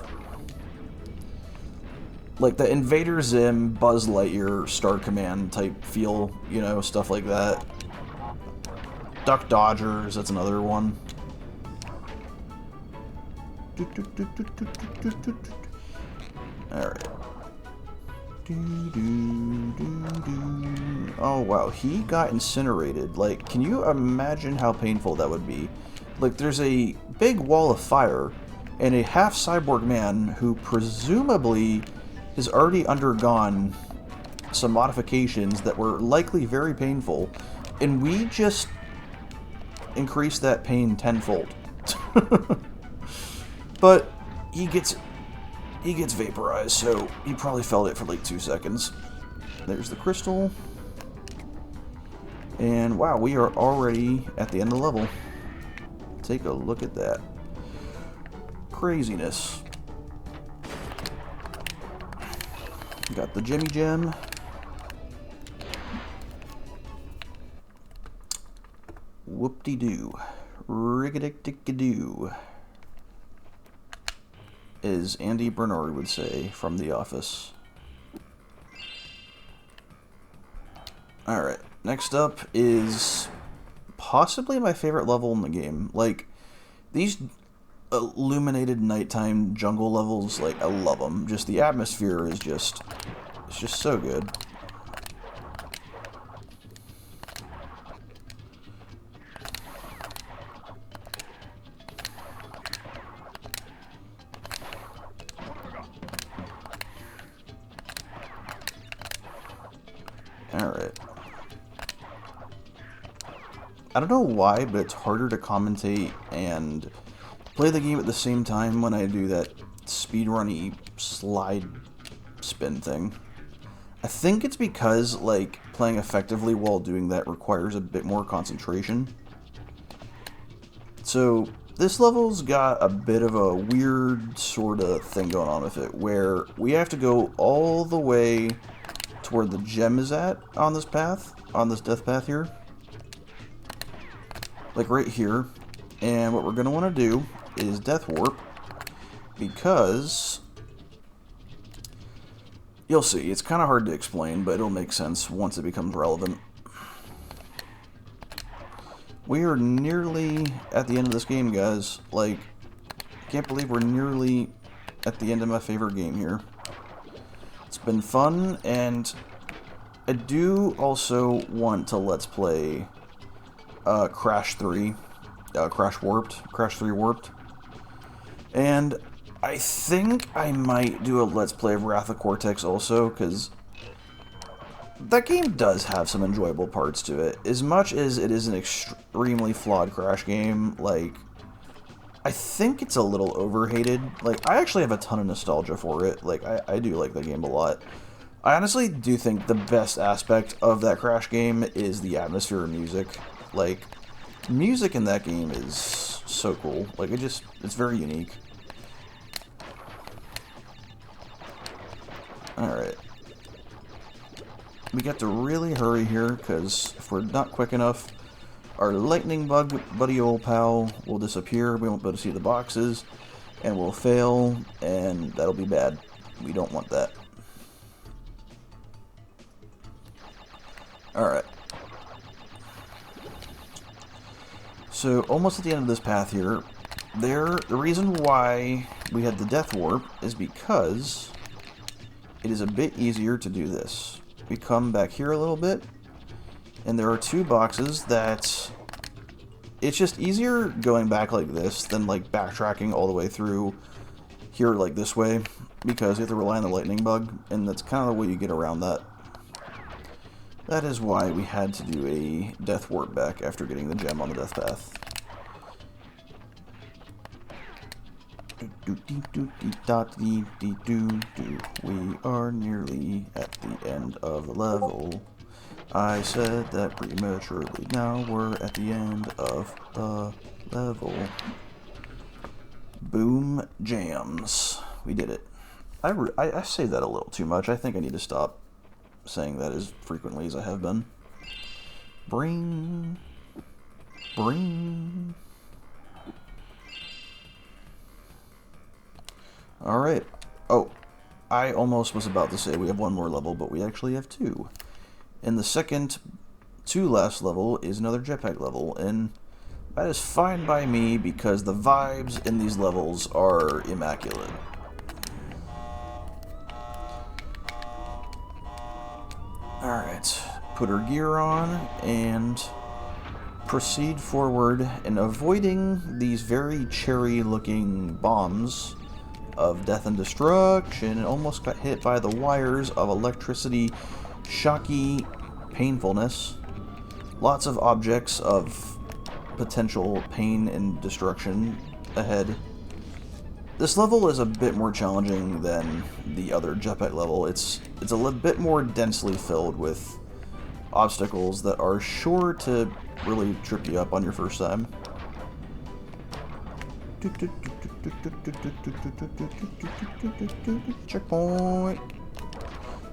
Like the Invader Zim, Buzz Lightyear, Star Command type feel, you know, stuff like that. Duck Dodgers, that's another one. Alright. Oh wow, he got incinerated. Like, can you imagine how painful that would be? Like, there's a big wall of fire and a half-cyborg man who presumably has already undergone some modifications that were likely very painful, and we just increased that pain tenfold. But he gets vaporized, so he probably felt it for like 2 seconds. There's the crystal. And wow, we are already at the end of the level. Take a look at that. Craziness. Got the Jimmy Gem. Whoop-de-doo. Rig-a-dick-dick-a-doo. As Andy Bernard would say from The Office. Alright, next up is possibly my favorite level in the game. Like, these illuminated nighttime jungle levels, like, I love them. Just the atmosphere is just, it's just so good. Alright. I don't know why, but it's harder to commentate and play the game at the same time when I do that speedrunny slide spin thing. I think it's because, like, playing effectively while doing that requires a bit more concentration. So, this level's got a bit of a weird sort of thing going on with it, where we have to go all the way to where the gem is at on this path, on this death path here. Like right here. And what we're going to want to do is death warp, because you'll see, it's kind of hard to explain, but it'll make sense once it becomes relevant. We are nearly at the end of this game, guys. Like, can't believe we're nearly at the end of my favorite game here. It's been fun, and I do also want to let's play Crash 3 Warped. And I think I might do a Let's Play of Wrath of Cortex also, because that game does have some enjoyable parts to it. As much as it is an extremely flawed Crash game, like, I think it's a little overhated. Like, I actually have a ton of nostalgia for it. Like, I do like the game a lot. I honestly do think the best aspect of that Crash game is the atmosphere and music. Like, music in that game is so cool. Like, it's very unique. Alright. We got to really hurry here, because if we're not quick enough, our lightning bug buddy old pal will disappear, we won't be able to see the boxes, and we'll fail, and that'll be bad. We don't want that. Alright. So, almost at the end of this path here, the reason why we had the death warp is because it is a bit easier to do this. We come back here a little bit, and there are two boxes that it's just easier going back like this than like backtracking all the way through here like this way, because you have to rely on the lightning bug, and that's kind of the way you get around that. That is why we had to do a death warp back after getting the gem on the death path. We are nearly at the end of the level. I said that prematurely. Now we're at the end of the level. Boom jams. We did it. I say that a little too much. I think I need to stop saying that as frequently as I have been. Bring. Alright. Oh, I almost was about to say we have one more level, but we actually have two. And the second to last level is another jetpack level, and that is fine by me because the vibes in these levels are immaculate. Alright, put our gear on and proceed forward, and avoiding these very cherry looking bombs of death and destruction, and almost got hit by the wires of electricity, shocky painfulness. Lots of objects of potential pain and destruction ahead. This level is a bit more challenging than the other jetpack level. It's a little bit more densely filled with obstacles that are sure to really trip you up on your first time. Checkpoint.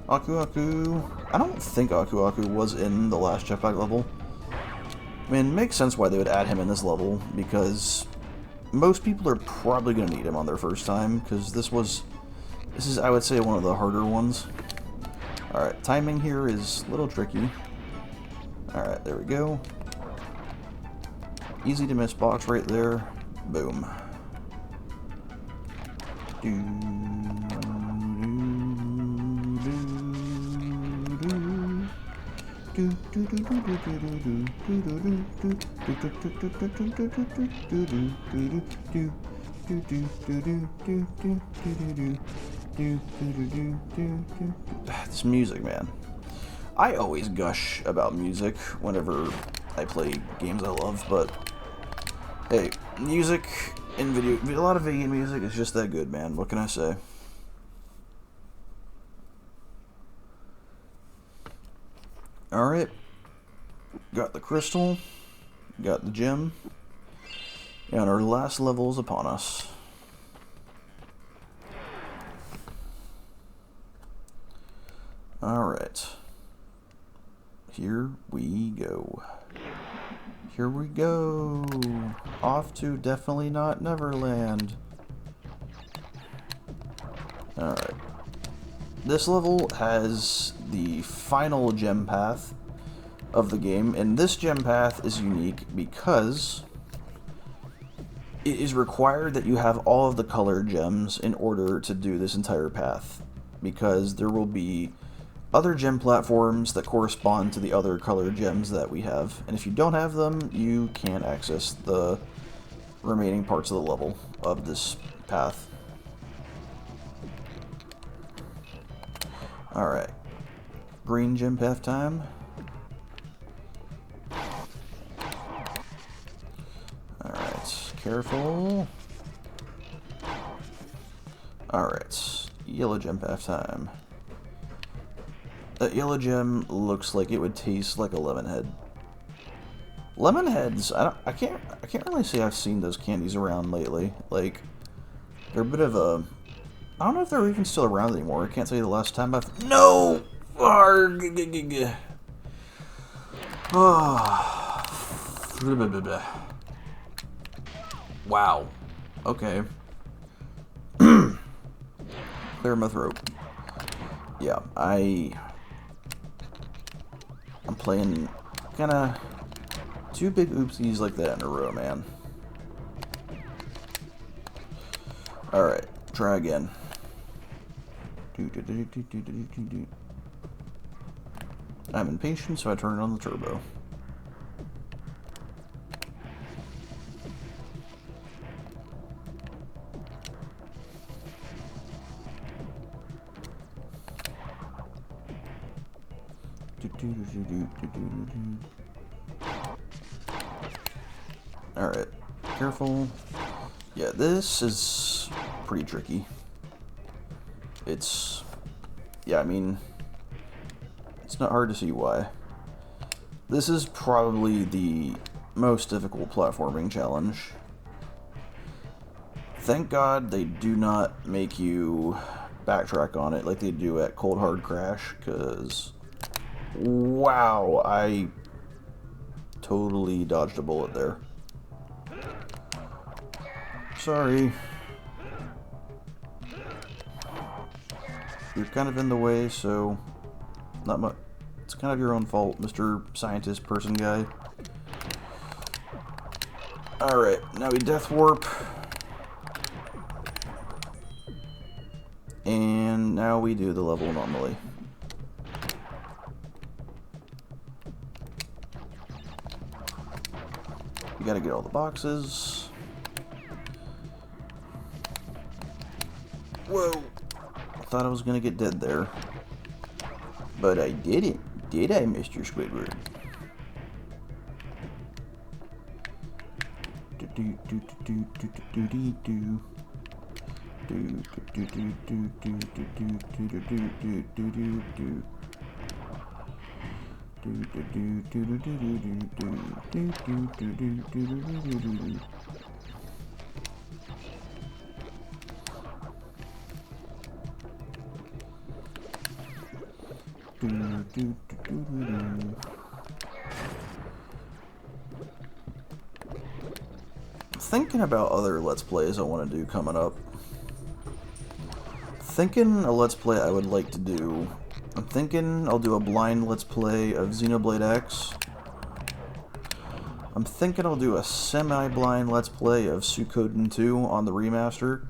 Aku Aku. I don't think Aku Aku was in the last jetpack level. I mean, it makes sense why they would add him in this level, because most people are probably going to need him on their first time, because this is, I would say, one of the harder ones. Alright, timing here is a little tricky. Alright, there we go. Easy to miss box right there. Boom. This music, man. I always gush about music whenever I play games I love, but hey, music in a lot of video game music is just that good, man. What can I say? Alright. Got the crystal. Got the gem. And our last level is upon us. Alright. Here we go. Here we go. Off to definitely not Neverland. Alright. This level has the final gem path of the game, and this gem path is unique because it is required that you have all of the colored gems in order to do this entire path, because there will be other gem platforms that correspond to the other colored gems that we have, and if you don't have them, you can't access the remaining parts of the level of this path. Alright. Green gym path time. Alright, careful. Alright, yellow gem path time. That yellow gem looks like it would taste like a lemon head. Lemon heads, I can't really say I've seen those candies around lately. Like, they're a bit of a, I don't know if they're even still around anymore. I can't tell you the last time I've, no! Wow. Okay. Clear my throat. Yeah, I'm playing kinda two big oopsies like that in a row, man. Alright, try again. I'm impatient, so I turn on the turbo. Alright, careful. Yeah, this is pretty tricky. It's, yeah, I mean, it's not hard to see why. This is probably the most difficult platforming challenge. Thank God they do not make you backtrack on it like they do at Cold Hard Crash, because, wow, I totally dodged a bullet there. Sorry. You're kind of in the way, so not much. It's kind of your own fault, Mr. Scientist Person Guy. Alright, now we Death Warp. And now we do the level normally. You gotta get all the boxes. Whoa! I thought I was gonna get dead there. But I didn't. Did I, Mr. Squidward? Thinking about other Let's Plays I want to do coming up. Thinking a Let's Play I would like to do. I'm thinking I'll do a blind Let's Play of Xenoblade X. I'm thinking I'll do a semi-blind Let's Play of Suikoden 2 on the remaster.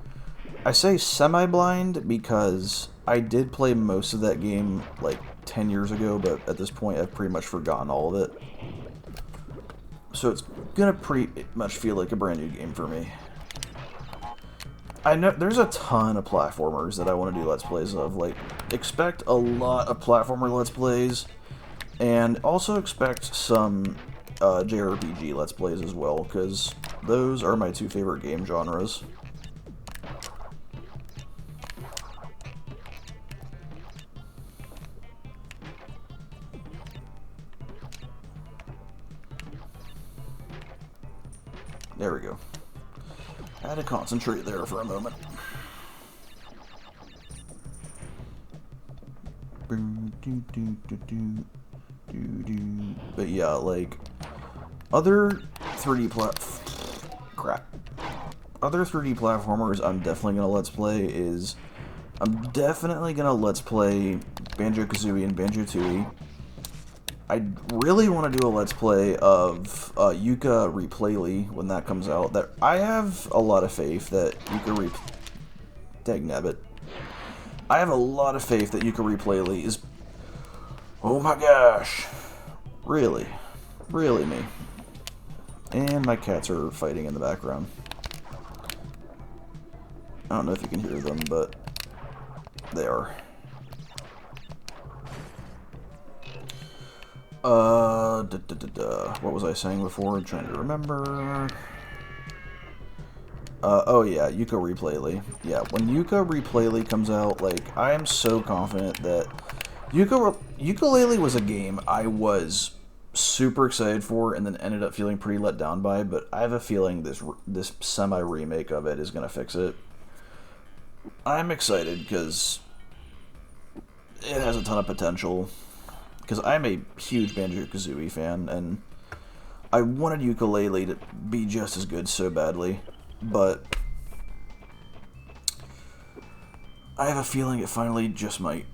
I say semi-blind because I did play most of that game like 10 years ago, but at this point I've pretty much forgotten all of it. So it's gonna pretty much feel like a brand new game for me. I know there's a ton of platformers that I want to do Let's Plays of. Like, expect a lot of platformer Let's Plays, and also expect some JRPG Let's Plays as well, because those are my two favorite game genres. There we go. I had to concentrate there for a moment. But yeah, like, other 3D Other 3D platformers I'm definitely gonna Let's Play is, I'm definitely gonna Let's Play Banjo-Kazooie and Banjo-Tooie. I really want to do a Let's Play of Yuka Replayly when that comes out. That I have a lot of faith that Dagnabbit. I have a lot of faith that Yuka Replayly is... Oh my gosh. Really. Really me. And my cats are fighting in the background. I don't know if you can hear them, but they are. What was I saying before? I'm trying to remember. Oh yeah, Yooka-Replay. Yeah, when Yooka-Replay comes out, like, I am so confident that Yooka-Laylee was a game I was super excited for and then ended up feeling pretty let down by, but I have a feeling this semi-remake of it is going to fix it. I'm excited because it has a ton of potential, because I'm a huge Banjo-Kazooie fan, and I wanted Yooka-Laylee to be just as good so badly, but I have a feeling it finally just might,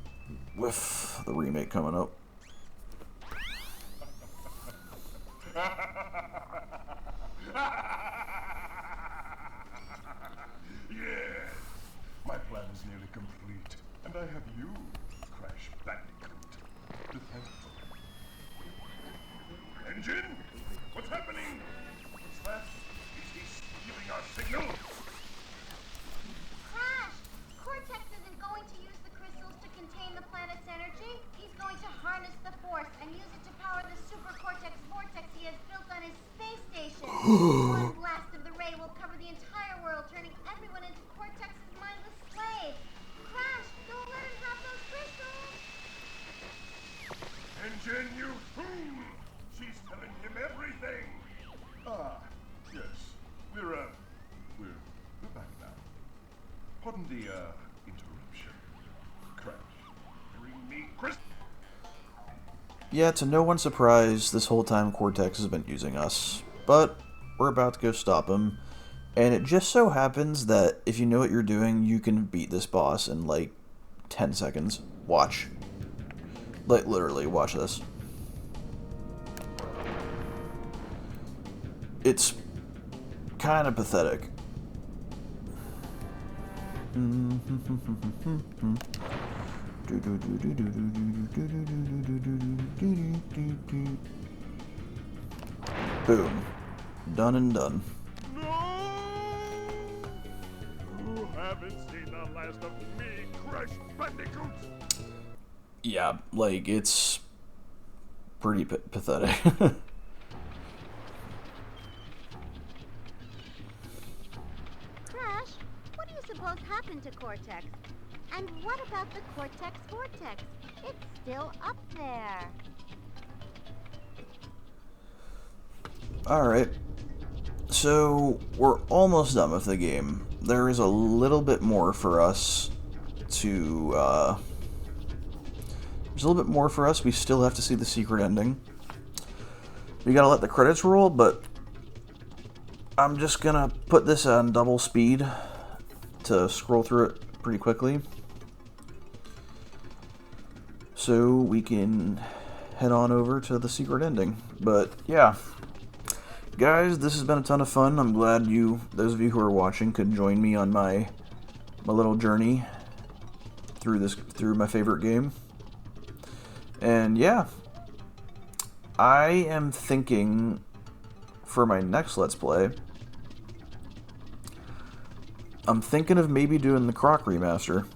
with the remake coming up. Yes, my plan is nearly complete, and I have you, Crash Bandicoot, to thank for it. Engine, what's happening? What's that? Is he stealing our signal? Crash! Cortex isn't going to use the crystals to contain the planet's energy. He's going to harness the force and use it to power the super cortex vortex he has built on his space station. One blast of the ray will cover the entire world, turning everyone into Cortex's mindless slaves. Crash, don't let him have those crystals! Engine, you fool! She's telling him everything! Ah, yes. We're back now. Pardon the, interruption. Crash, bring me crystal. Yeah, to no one's surprise, this whole time Cortex has been using us, but we're about to go stop him, and it just so happens that if you know what you're doing, you can beat this boss in like 10 seconds. Watch. Like, literally, watch this. It's kind of pathetic. Boom. Done and done. You haven't seen the last of me, Crash Bandicoot! Yeah, like, it's pretty pathetic. Crash, what do you suppose happened to Cortex? And what about the Cortex vortex? It's still up there. Alright. So, we're almost done with the game. There is a little bit more for us to, there's a little bit more for us. We still have to see the secret ending. We gotta let the credits roll, but I'm just gonna put this on double speed to scroll through it pretty quickly, so we can head on over to the secret ending. But yeah, guys, this has been a ton of fun. I'm glad those of you who are watching, could join me on my little journey through my favorite game. And yeah, I am thinking for my next Let's Play, I'm thinking of maybe doing the Croc remaster.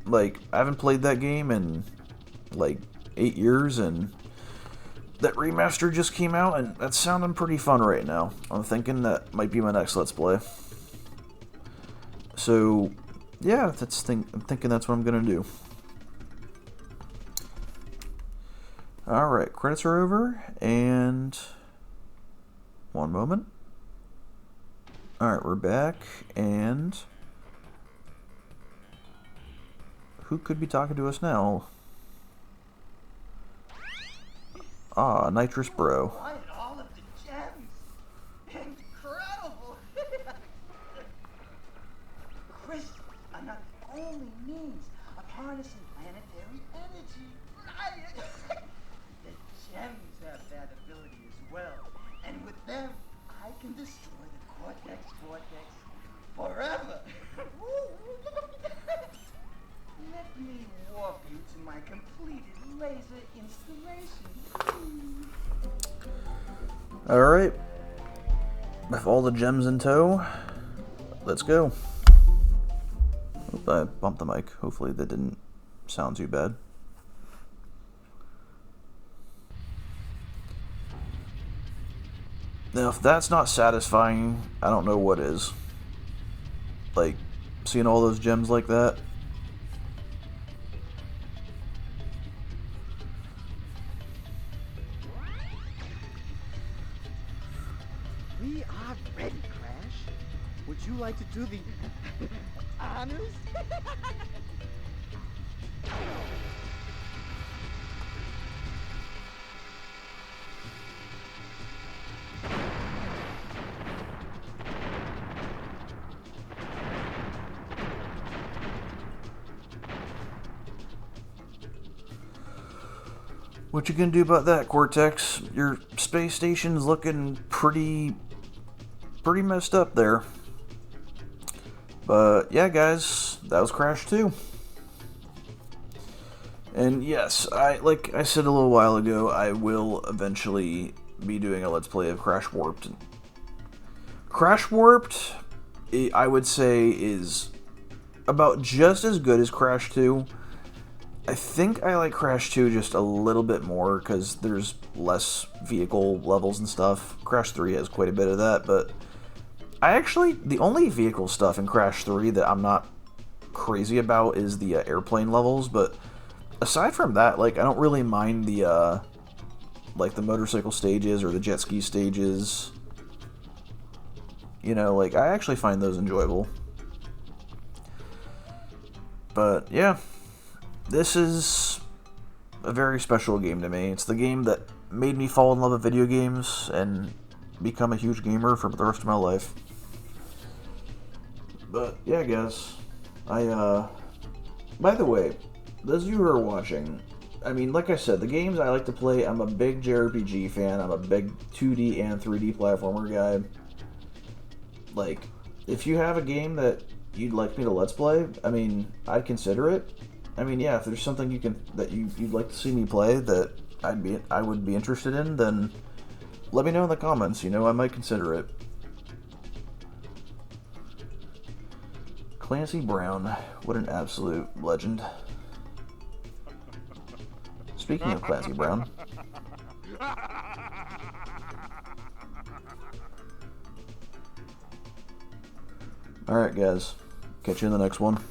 Like, I haven't played that game in like 8 years, and that remaster just came out, and that's sounding pretty fun right now. I'm thinking that might be my next Let's Play. So, yeah, I'm thinking that's what I'm gonna do. Alright, credits are over, and one moment. Alright, we're back, and who could be talking to us now? Ah, Nitrous Bro. Find all of the gems. Incredible. Crystals are not the only means of harnessing planetary energy. The gems have that ability as well. And with them, I can destroy the Cortex vortex forever. Let me warp you to my completed laser installation. Alright. With all the gems in tow, let's go. Oop, I bumped the mic. Hopefully that didn't sound too bad. Now, if that's not satisfying, I don't know what is. Like, seeing all those gems like that. We are ready, Crash. Would you like to do the honors? What you gonna do about that, Cortex? Your space station's looking pretty messed up there. But yeah, guys, that was Crash 2. And yes, like I said a little while ago, I will eventually be doing a Let's Play of Crash Warped. Crash Warped, I would say, is about just as good as Crash 2. I think I like Crash 2 just a little bit more because there's less vehicle levels and stuff. Crash 3 has quite a bit of that, but the only vehicle stuff in Crash 3 that I'm not crazy about is the airplane levels, but aside from that, like, I don't really mind the like the motorcycle stages or the jet ski stages. You know, like, I actually find those enjoyable. But yeah, this is a very special game to me. It's the game that made me fall in love with video games and become a huge gamer for the rest of my life. But yeah, guys, by the way, those of you who are watching, I mean, like I said, the games I like to play, I'm a big JRPG fan, I'm a big 2D and 3D platformer guy. Like, if you have a game that you'd like me to Let's Play, I mean, I'd consider it. I mean, yeah, if there's something you'd like to see me play that I would be interested in, then let me know in the comments. You know, I might consider it. Clancy Brown, what an absolute legend. Speaking of Clancy Brown. Alright, guys. Catch you in the next one.